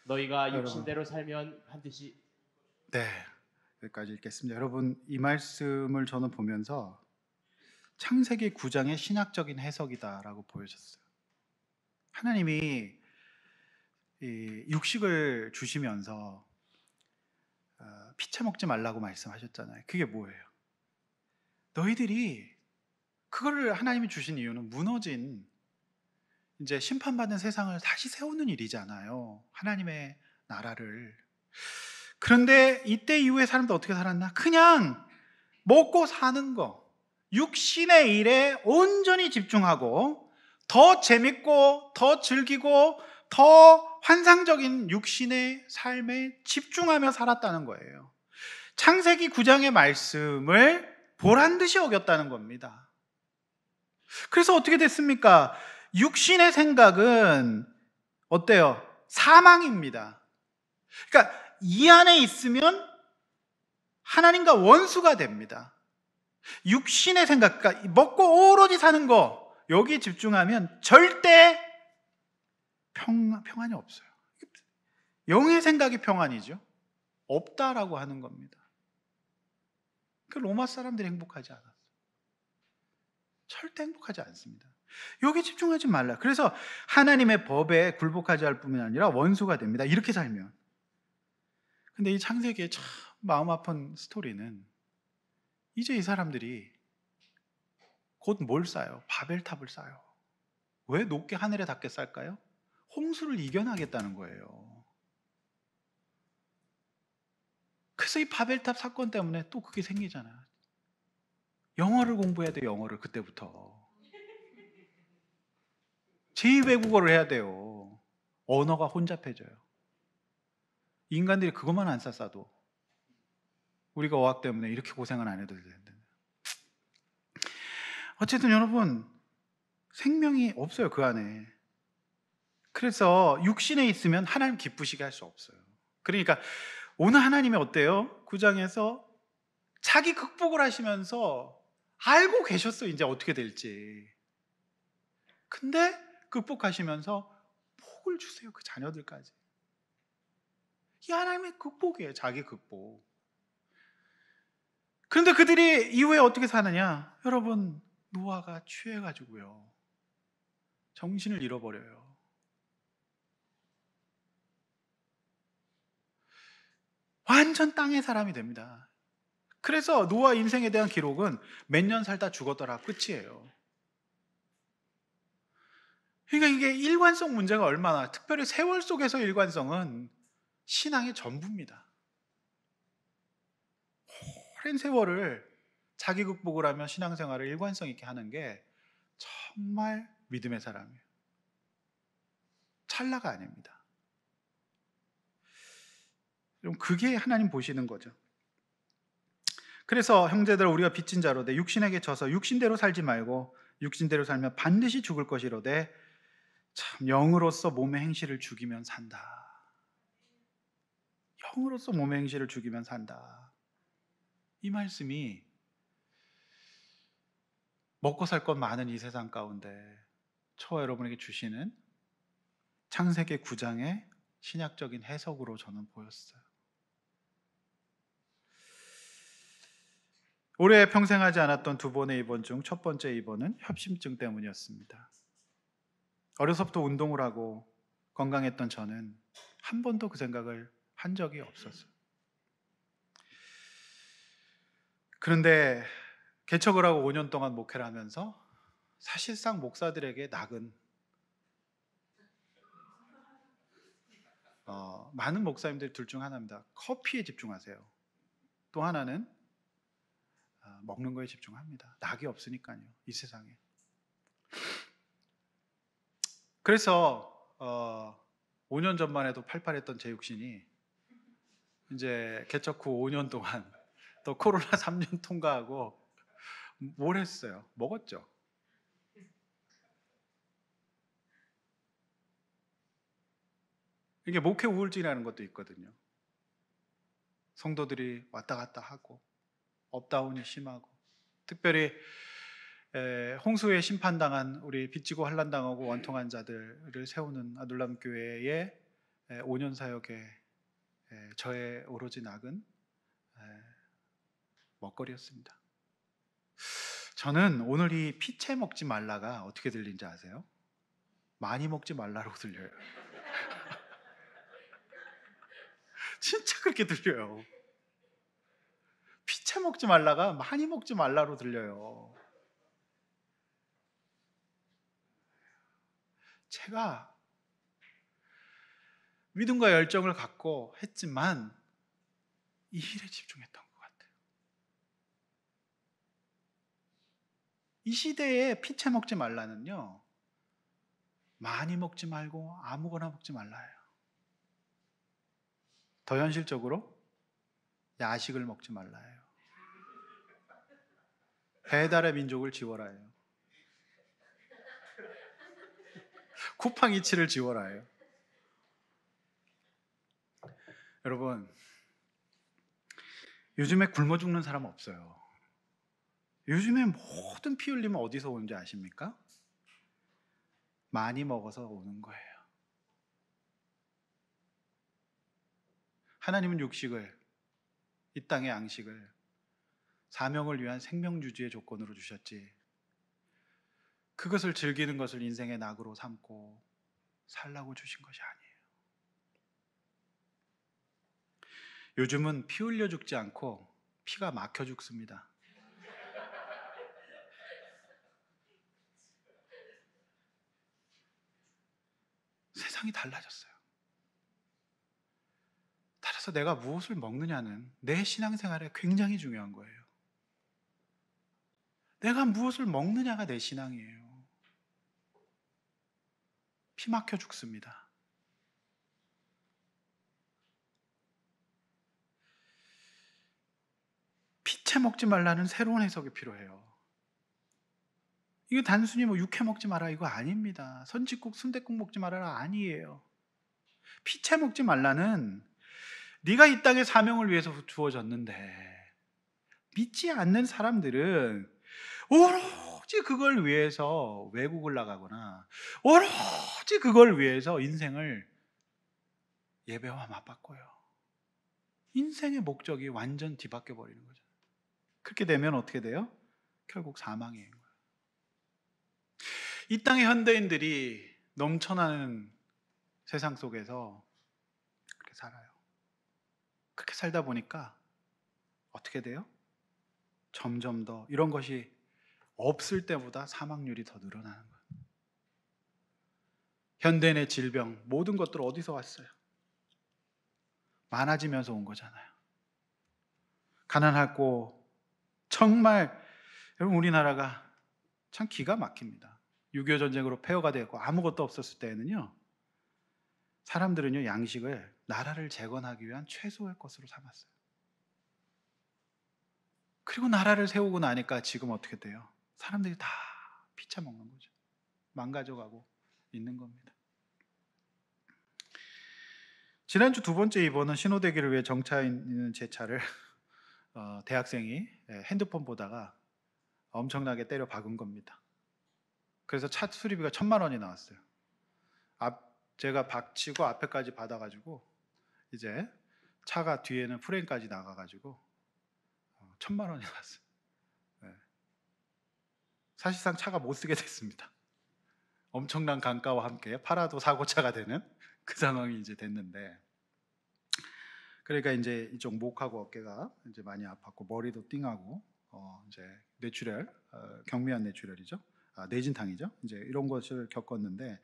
너희가 육신대로 살면 반드시. 네, 여기까지 읽겠습니다. 여러분 이 말씀을 저는 보면서 창세기 9장의 신학적인 해석이다라고 보여졌어요. 하나님이 이 육식을 주시면서 피채 먹지 말라고 말씀하셨잖아요. 그게 뭐예요? 너희들이 그거를 하나님이 주신 이유는 무너진 이제 심판받는 세상을 다시 세우는 일이잖아요. 하나님의 나라를. 그런데 이때 이후에 사람들 어떻게 살았나? 그냥 먹고 사는 거, 육신의 일에 온전히 집중하고 더 재밌고 더 즐기고 더 환상적인 육신의 삶에 집중하며 살았다는 거예요. 창세기 9장의 말씀을 보란듯이 어겼다는 겁니다. 그래서 어떻게 됐습니까? 육신의 생각은 어때요? 사망입니다. 그러니까 이 안에 있으면 하나님과 원수가 됩니다. 육신의 생각, 그러니까 먹고 오로지 사는 거, 여기에 집중하면 절대 평안이 없어요. 영의 생각이 평안이죠. 없다라고 하는 겁니다. 그 로마 사람들이 행복하지 않았어요. 절대 행복하지 않습니다. 여기 집중하지 말라. 그래서 하나님의 법에 굴복하지 할 뿐만 아니라 원수가 됩니다. 이렇게 살면. 근데 이 창세기의 참 마음 아픈 스토리는 이제 이 사람들이 곧 뭘 쌓아요? 바벨탑을 쌓아요. 왜 높게 하늘에 닿게 쌓을까요? 홍수를 이겨나겠다는 거예요. 그래서 이 바벨탑 사건 때문에 또 그게 생기잖아요. 영어를 공부해야 돼요. 영어를 그때부터. 제2외국어를 해야 돼요. 언어가 혼잡해져요. 인간들이 그것만 안 쌓아도 우리가 어학 때문에 이렇게 고생은 안 해도 되는데. 어쨌든 여러분, 생명이 없어요, 그 안에. 그래서 육신에 있으면 하나님 기쁘시게 할 수 없어요. 그러니까 오늘 하나님이 어때요? 9장에서 자기 극복을 하시면서 알고 계셨어요, 이제 어떻게 될지. 근데 극복하시면서 복을 주세요, 그 자녀들까지. 이 하나님의 극복이에요, 자기 극복. 그런데 그들이 이후에 어떻게 사느냐? 여러분, 노아가 취해가지고요, 정신을 잃어버려요. 완전 땅의 사람이 됩니다. 그래서 노아 인생에 대한 기록은 몇 년 살다 죽었더라 끝이에요. 그러니까 이게 일관성 문제가 얼마나, 특별히 세월 속에서 일관성은 신앙의 전부입니다. 오랜 세월을 자기 극복을 하며 신앙생활을 일관성 있게 하는 게 정말 믿음의 사람이에요. 찰나가 아닙니다. 그럼 그게 하나님 보시는 거죠. 그래서 형제들, 우리가 빚진 자로되 육신에게 져서 육신대로 살지 말고 육신대로 살면 반드시 죽을 것이로되 참 영으로서 몸의 행실을 죽이면 산다. 영으로서 몸의 행실을 죽이면 산다. 이 말씀이 먹고 살 것 많은 이 세상 가운데 저와 여러분에게 주시는 창세기 9장의 신약적인 해석으로 저는 보였어요. 올해 평생 하지 않았던 두 번의 입원 중 첫 번째 입원은 협심증 때문이었습니다. 어려서부터 운동을 하고 건강했던 저는 한 번도 그 생각을 한 적이 없었어요. 그런데 개척을 하고 5년 동안 목회를 하면서 사실상 목사들에게 낙은 많은 목사님들 둘 중 하나입니다. 커피에 집중하세요. 또 하나는 먹는 거에 집중합니다. 낙이 없으니까요, 이 세상에. 그래서 5년 전만 해도 팔팔했던 제 육신이 이제 개척 후 5년 동안 또 코로나 3년 통과하고 뭘 했어요? 먹었죠. 이게 목회 우울증이라는 것도 있거든요. 성도들이 왔다 갔다 하고 업다운이 심하고, 특별히 홍수에 심판당한 우리 빚지고 환난당하고 원통한 자들을 세우는 아둘람 교회의 5년 사역에 저의 오로지 낙은 먹거리였습니다. 저는 오늘 이 피채 먹지 말라가 어떻게 들린지 아세요? 많이 먹지 말라로 들려요. 진짜 그렇게 들려요. 피채 먹지 말라가 많이 먹지 말라로 들려요. 제가 믿음과 열정을 갖고 했지만 이 일에 집중했던 것 같아요. 이 시대에 피채 먹지 말라는요, 많이 먹지 말고 아무거나 먹지 말라예요. 더 현실적으로 야식을 먹지 말라예요. 배달의 민족을 지워라예요. 쿠팡이츠를 지워라예요. 여러분, 요즘에 굶어 죽는 사람 없어요. 요즘에 모든 피 흘림은 어디서 오는지 아십니까? 많이 먹어서 오는 거예요. 하나님은 육식을, 이 땅의 양식을 사명을 위한 생명유지의 조건으로 주셨지, 그것을 즐기는 것을 인생의 낙으로 삼고 살라고 주신 것이 아니에요. 요즘은 피 흘려 죽지 않고 피가 막혀 죽습니다. 세상이 달라졌어요. 따라서 내가 무엇을 먹느냐는 내 신앙생활에 굉장히 중요한 거예요. 내가 무엇을 먹느냐가 내 신앙이에요. 피 막혀 죽습니다. 피채 먹지 말라는 새로운 해석이 필요해요. 이거 단순히 뭐 육회 먹지 마라 이거 아닙니다. 선짓국, 순댓국 먹지 말아라 아니에요. 피채 먹지 말라는, 네가 이 땅의 사명을 위해서 주어졌는데 믿지 않는 사람들은 오로지 그걸 위해서 외국을 나가거나 오로지 그걸 위해서 인생을 예배와 맞바꿔요. 인생의 목적이 완전 뒤바뀌어 버리는 거죠. 그렇게 되면 어떻게 돼요? 결국 사망이에요. 이 땅의 현대인들이 넘쳐나는 세상 속에서 그렇게 살아요. 그렇게 살다 보니까 어떻게 돼요? 점점 더 이런 것이 없을 때보다 사망률이 더 늘어나는 거예요. 현대인의 질병, 모든 것들 어디서 왔어요? 많아지면서 온 거잖아요. 가난하고 정말, 여러분 우리나라가 참 기가 막힙니다. 6.25 전쟁으로 폐허가 되었고 아무것도 없었을 때에는요, 사람들은요 양식을 나라를 재건하기 위한 최소의 것으로 삼았어요. 그리고 나라를 세우고 나니까 지금 어떻게 돼요? 사람들이 다 피차 먹는 거죠. 망가져가고 있는 겁니다. 지난주 두 번째 입원은 신호대기를 위해 정차해 있는 제 차를 대학생이 핸드폰 보다가 엄청나게 때려 박은 겁니다. 그래서 차 수리비가 1,000만 원이 나왔어요. 제가 박치고 앞에까지 받아가지고 이제 차가 뒤에는 프레임까지 나가가지고 1,000만 원이 나왔어요. 네. 사실상 차가 못 쓰게 됐습니다. 엄청난 강가와 함께 팔아도 사고차가 되는 그 상황이 이제 됐는데, 그러니까 이제 이쪽 목하고 어깨가 이제 많이 아팠고 머리도 띵하고 이제 뇌출혈, 경미한 뇌출혈이죠. 뇌진탕이죠. 이제 이런 것을 겪었는데,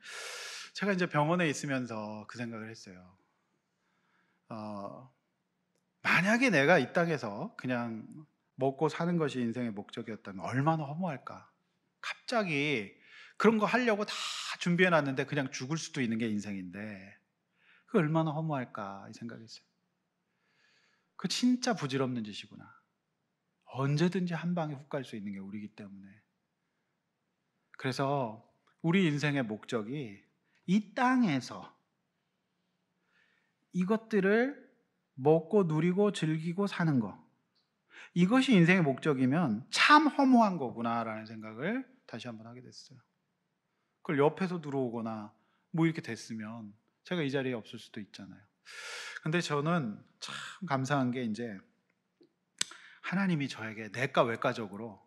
제가 이제 병원에 있으면서 그 생각을 했어요. 만약에 내가 이 땅에서 그냥 먹고 사는 것이 인생의 목적이었다면 얼마나 허무할까. 갑자기 그런 거 하려고 다 준비해 놨는데 그냥 죽을 수도 있는 게 인생인데 그 얼마나 허무할까 이 생각했어요. 그 진짜 부질없는 짓이구나. 언제든지 한 방에 훅 갈 수 있는 게 우리이기 때문에. 그래서 우리 인생의 목적이 이 땅에서 이것들을 먹고 누리고 즐기고 사는 거, 이것이 인생의 목적이면 참 허무한 거구나라는 생각을 다시 한번 하게 됐어요. 그걸 옆에서 들어오거나 뭐 이렇게 됐으면 제가 이 자리에 없을 수도 있잖아요. 근데 저는 참 감사한 게 이제 하나님이 저에게 내과 외과적으로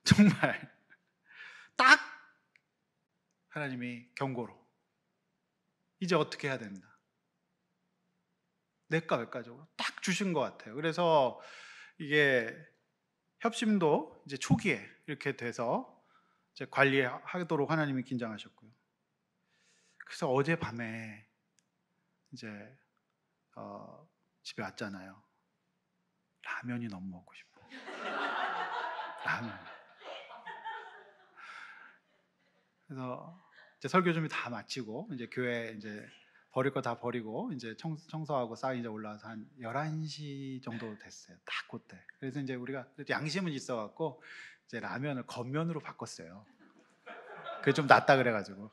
정말 딱 하나님이 경고로 이제 어떻게 해야 된다. 내과 외과적으로 딱 주신 것 같아요. 그래서 이게 협심도 이제 초기에 이렇게 돼서 이제 관리하도록 하나님이 긴장하셨고요. 그래서 어젯밤에 이제 집에 왔잖아요. 라면이 너무 먹고 싶어. 라면. 그래서 이제 설교 준비 다 마치고 이제 교회 이제 버릴 거 다 버리고 이제 청소하고 싹 이제 올라와서 한 11시 정도 됐어요. 딱 그때. 그래서 이제 우리가 양심은 있어갖고 이제 라면을 겉면으로 바꿨어요. 그게 좀 낫다 그래가지고.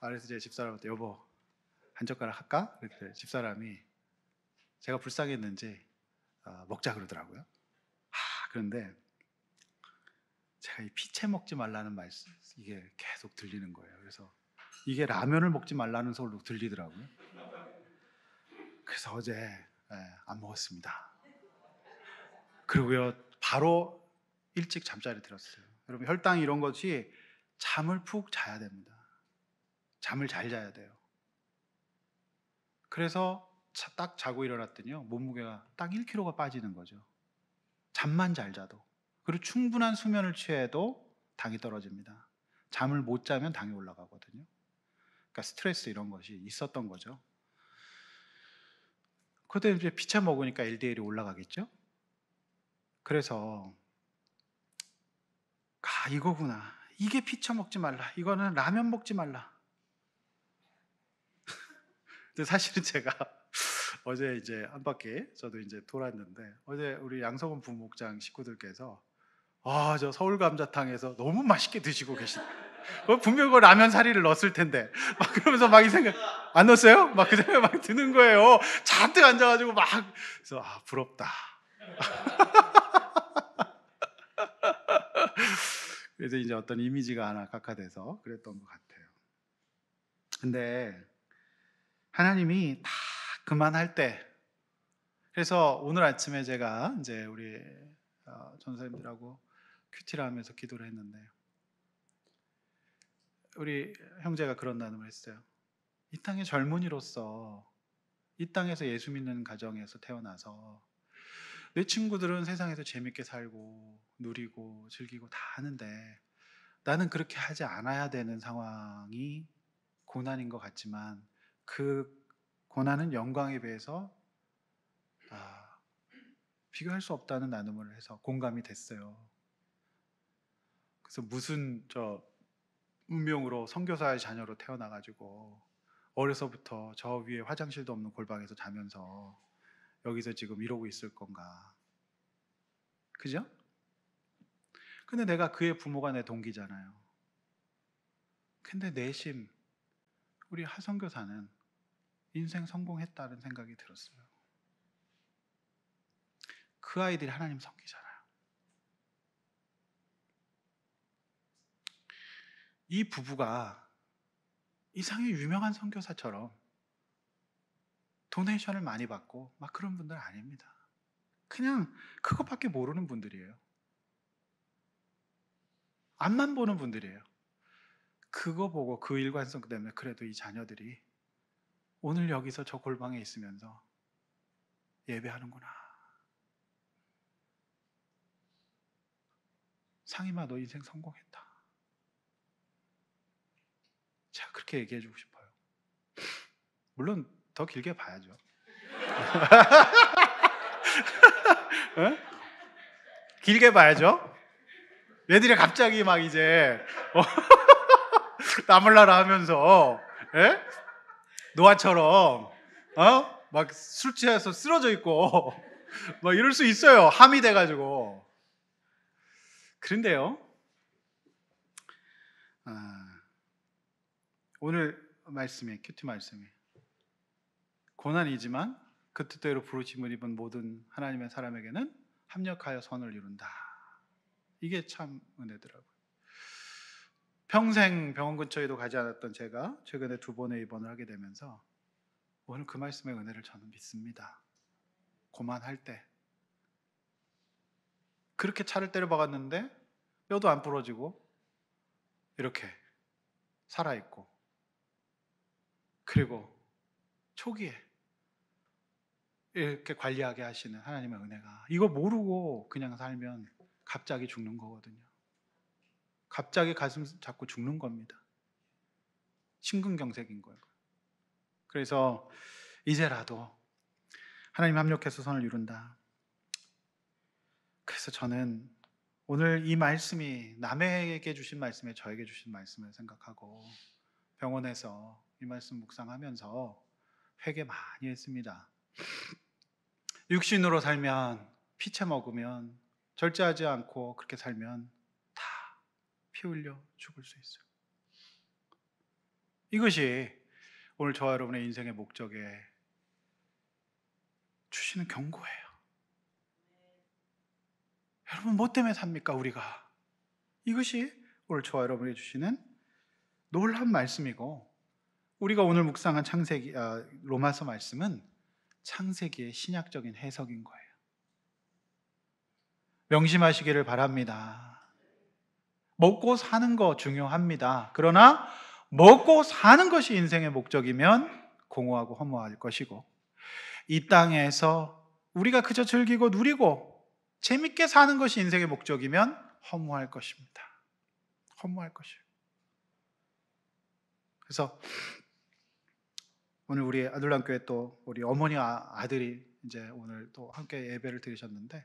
그래서 이제 집사람한테 여보 한 젓가락 할까? 그랬더니 집사람이 제가 불쌍했는지 먹자 그러더라고요. 그런데 제가 이 피채 먹지 말라는 말씀 이게 계속 들리는 거예요. 그래서 이게 라면을 먹지 말라는 소리로 들리더라고요. 그래서 어제 안 먹었습니다. 그리고요 바로 일찍 잠자리 들었어요. 여러분 혈당 이런 것이 잠을 푹 자야 됩니다. 잠을 잘 자야 돼요. 그래서 딱 자고 일어났더니요 몸무게가 딱 1kg가 빠지는 거죠. 잠만 잘 자도. 그리고 충분한 수면을 취해도 당이 떨어집니다. 잠을 못 자면 당이 올라가거든요. 그러니까 스트레스 이런 것이 있었던 거죠. 그때 이제 피차 먹으니까 LDL이 올라가겠죠. 그래서 이거구나. 이게 피차 먹지 말라. 이거는 라면 먹지 말라. 근데 사실은 제가 어제 이제 한 바퀴 저도 이제 돌았는데 어제 우리 양석원 부목장 식구들께서 저 서울 감자탕에서 너무 맛있게 드시고 계신. 분명 그 라면 사리를 넣었을 텐데 막 그러면서 막 이 생각 안 넣었어요? 막 그 생각 막 드는 거예요. 잔뜩 앉아가지고 막 그래서 부럽다. 그래서 이제 어떤 이미지가 하나 각화돼서 그랬던 것 같아요. 근데 하나님이 다 그만할 때, 그래서 오늘 아침에 제가 이제 우리 전사님들하고 큐티를 하면서 기도를 했는데 우리 형제가 그런 나눔을 했어요. 이 땅의 젊은이로서 이 땅에서 예수 믿는 가정에서 태어나서 내 친구들은 세상에서 재밌게 살고 누리고 즐기고 다 하는데 나는 그렇게 하지 않아야 되는 상황이 고난인 것 같지만 그 고난은 영광에 비해서 비교할 수 없다는 나눔을 해서 공감이 됐어요. 그래서 무슨 운명으로 선교사의 자녀로 태어나가지고 어려서부터 저 위에 화장실도 없는 골방에서 자면서 여기서 지금 이러고 있을 건가? 그죠? 근데 내가 그의 부모가 내 동기잖아요. 근데 내심 우리 하선교사는 인생 성공했다는 생각이 들었어요. 그 아이들이 하나님 섬기잖아요. 이 부부가 이상의 유명한 선교사처럼 도네이션을 많이 받고 막 그런 분들 아닙니다. 그냥 그것밖에 모르는 분들이에요. 앞만 보는 분들이에요. 그거 보고 그 일관성 때문에 그래도 이 자녀들이 오늘 여기서 저 골방에 있으면서 예배하는구나. 상임아, 너 인생 성공했다. 제가 그렇게 얘기해주고 싶어요. 물론 더 길게 봐야죠. 길게 봐야죠. 애들이 갑자기 막 이제 나몰라라 하면서 노아처럼 막 술 취해서 쓰러져 있고 막 이럴 수 있어요. 함이 돼가지고. 그런데요, 오늘 말씀이 큐티 말씀이 고난이지만 그 뜻대로 부르심을 입은 모든 하나님의 사람에게는 합력하여 선을 이룬다. 이게 참 은혜더라고요. 평생 병원 근처에도 가지 않았던 제가 최근에 2번의 입원을 하게 되면서 오늘 그 말씀의 은혜를 저는 믿습니다. 고만할 때 그렇게 차를 때려 박았는데 뼈도 안 부러지고 이렇게 살아있고, 그리고 초기에 이렇게 관리하게 하시는 하나님의 은혜가, 이거 모르고 그냥 살면 갑자기 죽는 거거든요. 갑자기 가슴 잡고 죽는 겁니다. 심근경색인 거예요. 그래서 이제라도 하나님 합력해서 선을 이룬다. 그래서 저는 오늘 이 말씀이 남에게 주신 말씀에 저에게 주신 말씀을 생각하고 병원에서 이 말씀 묵상하면서 회개 많이 했습니다. 육신으로 살면, 피채 먹으면, 절제하지 않고 그렇게 살면 다 피 흘려 죽을 수 있어요. 이것이 오늘 저와 여러분의 인생의 목적에 주시는 경고예요. 여러분, 뭐 때문에 삽니까, 우리가? 이것이 오늘 저와 여러분이 주시는 놀라운 말씀이고, 우리가 오늘 묵상한 로마서 말씀은 창세기의 신약적인 해석인 거예요. 명심하시기를 바랍니다. 먹고 사는 거 중요합니다. 그러나 먹고 사는 것이 인생의 목적이면 공허하고 허무할 것이고, 이 땅에서 우리가 그저 즐기고 누리고 재밌게 사는 것이 인생의 목적이면 허무할 것입니다. 허무할 것이에요. 그래서 오늘 우리 아들랑교회 또 우리 어머니 아들이 이제 오늘 또 함께 예배를 드리셨는데,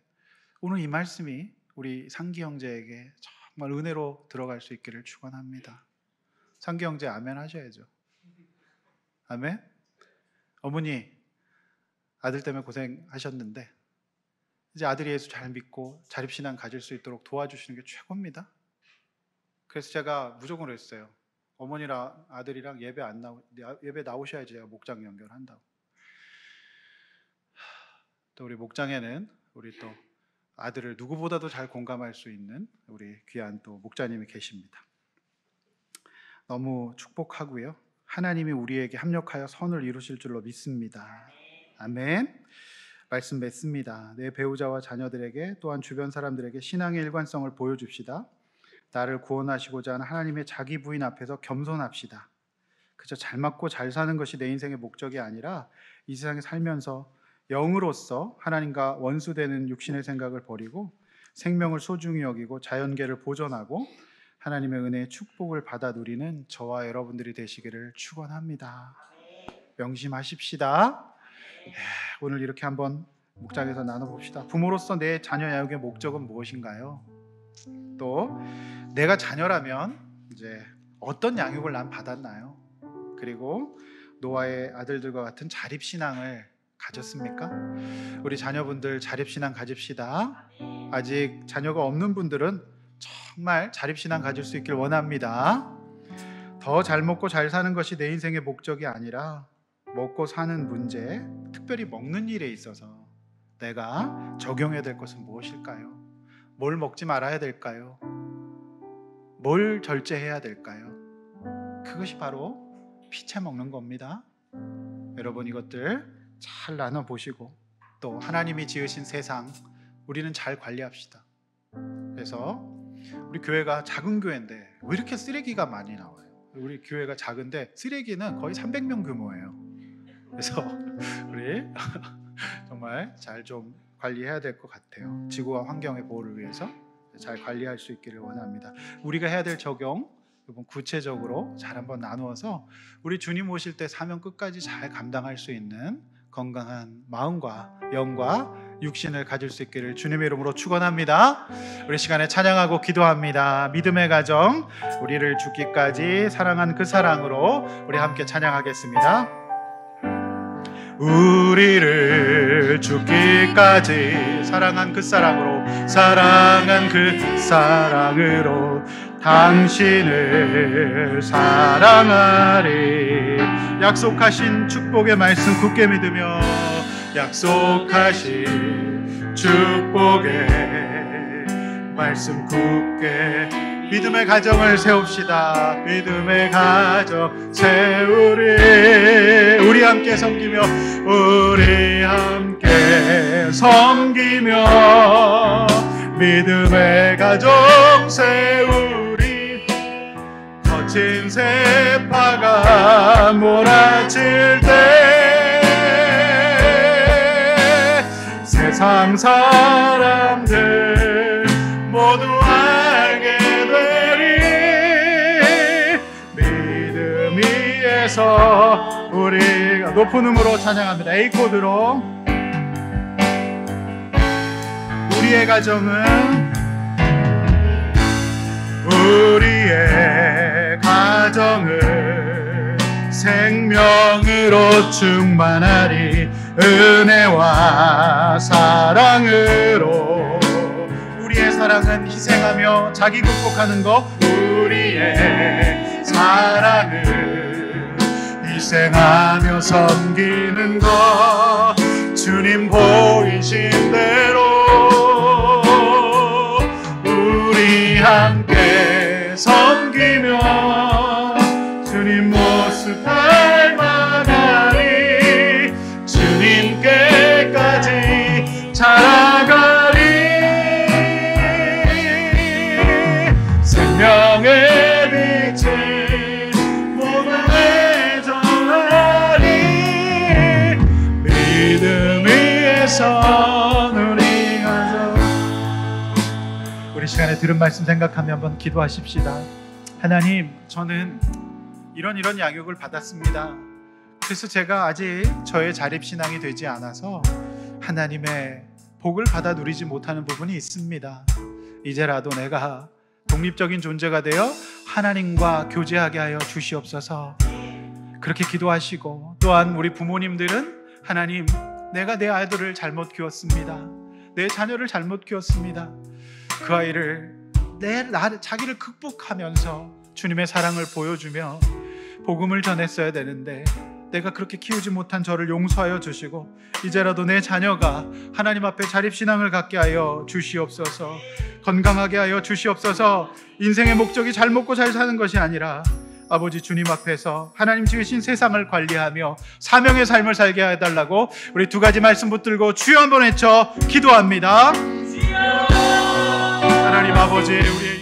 오늘 이 말씀이 우리 상기 형제에게 정말 은혜로 들어갈 수 있기를 축원합니다. 상기 형제 아멘 하셔야죠. 아멘. 어머니 아들 때문에 고생하셨는데 이제 아들이 예수 잘 믿고 자립신앙 가질 수 있도록 도와주시는 게 최고입니다. 그래서 제가 무조건 했어요. 어머니랑 아들이랑 예배 나오셔야지 제가 목장 연결한다고. 또 우리 목장에는 우리 또 아들을 누구보다도 잘 공감할 수 있는 우리 귀한 또 목자님이 계십니다. 너무 축복하고요. 하나님이 우리에게 합력하여 선을 이루실 줄로 믿습니다. 아멘. 말씀 맺습니다. 내 배우자와 자녀들에게 또한 주변 사람들에게 신앙의 일관성을 보여줍시다. 나를 구원하시고자 하는 하나님의 자기 부인 앞에서 겸손합시다. 그저 잘 맞고 잘 사는 것이 내 인생의 목적이 아니라 이 세상에 살면서 영으로서 하나님과 원수되는 육신의 생각을 버리고 생명을 소중히 여기고 자연계를 보존하고 하나님의 은혜의 축복을 받아 누리는 저와 여러분들이 되시기를 축원합니다. 명심하십시다. 오늘 이렇게 한번 목장에서 나눠봅시다. 부모로서 내 자녀 양육의 목적은 무엇인가요? 또 내가 자녀라면 이제 어떤 양육을 난 받았나요? 그리고 노아의 아들들과 같은 자립신앙을 가졌습니까? 우리 자녀분들 자립신앙 가집시다. 아직 자녀가 없는 분들은 정말 자립신앙 가질 수 있길 원합니다. 더 잘 먹고 잘 사는 것이 내 인생의 목적이 아니라 먹고 사는 문제, 특별히 먹는 일에 있어서 내가 적용해야 될 것은 무엇일까요? 뭘 먹지 말아야 될까요? 뭘 절제해야 될까요? 그것이 바로 피채 먹는 겁니다. 여러분 이것들 잘 나눠보시고 또 하나님이 지으신 세상 우리는 잘 관리합시다. 그래서 우리 교회가 작은 교회인데 왜 이렇게 쓰레기가 많이 나와요? 우리 교회가 작은데 쓰레기는 거의 300명 규모예요. 그래서 우리 정말 잘 좀 관리해야 될 것 같아요. 지구와 환경의 보호를 위해서 잘 관리할 수 있기를 원합니다. 우리가 해야 될 적용 이번 구체적으로 잘 한번 나누어서 우리 주님 오실 때 사명 끝까지 잘 감당할 수 있는 건강한 마음과 영과 육신을 가질 수 있기를 주님의 이름으로 축원합니다. 우리 시간에 찬양하고 기도합니다. 믿음의 가정, 우리를 죽기까지 사랑한 그 사랑으로 우리 함께 찬양하겠습니다. 우리를 죽기까지 사랑한 그 사랑으로, 사랑한 그 사랑으로 당신을 사랑하리. 약속하신 축복의 말씀 굳게 믿으며 약속하신 축복의 말씀 굳게 믿음의 가정을 세웁시다. 믿음의 가정 세우리. 우리 함께 섬기며 우리 함께 섬기며 믿음의 가정 세우리. 거친 세파가 몰아칠 때 세상 사람들 모두 알게 되리. 믿음 위에서 우리가 높은 음으로 찬양합니다. A 코드로. 우리의 가정은 우리의 가정을 생명으로 충만하리. 은혜와 사랑으로. 우리의 사랑은 희생하며 자기 극복하는 것. 우리의 사랑은 희생하며 섬기는 것. 주님 보이신 대로 우리 함께 섬기며 주님 모습 닮아가리. 주님께 들은 말씀 생각하며 한번 기도하십시다. 하나님, 저는 이런 양육을 받았습니다. 그래서 제가 아직 저의 자립신앙이 되지 않아서 하나님의 복을 받아 누리지 못하는 부분이 있습니다. 이제라도 내가 독립적인 존재가 되어 하나님과 교제하게 하여 주시옵소서. 그렇게 기도하시고, 또한 우리 부모님들은 하나님, 내가 내 아이들을 잘못 키웠습니다. 내 자녀를 잘못 키웠습니다. 그 아이를 자기를 극복하면서 주님의 사랑을 보여주며 복음을 전했어야 되는데 내가 그렇게 키우지 못한 저를 용서하여 주시고 이제라도 내 자녀가 하나님 앞에 자립신앙을 갖게 하여 주시옵소서. 건강하게 하여 주시옵소서. 인생의 목적이 잘 먹고 잘 사는 것이 아니라 아버지 주님 앞에서 하나님 지으신 세상을 관리하며 사명의 삶을 살게 해달라고 우리 두 가지 말씀 붙들고 주여 한번 외쳐 기도합니다. 하나님 아버지, 우리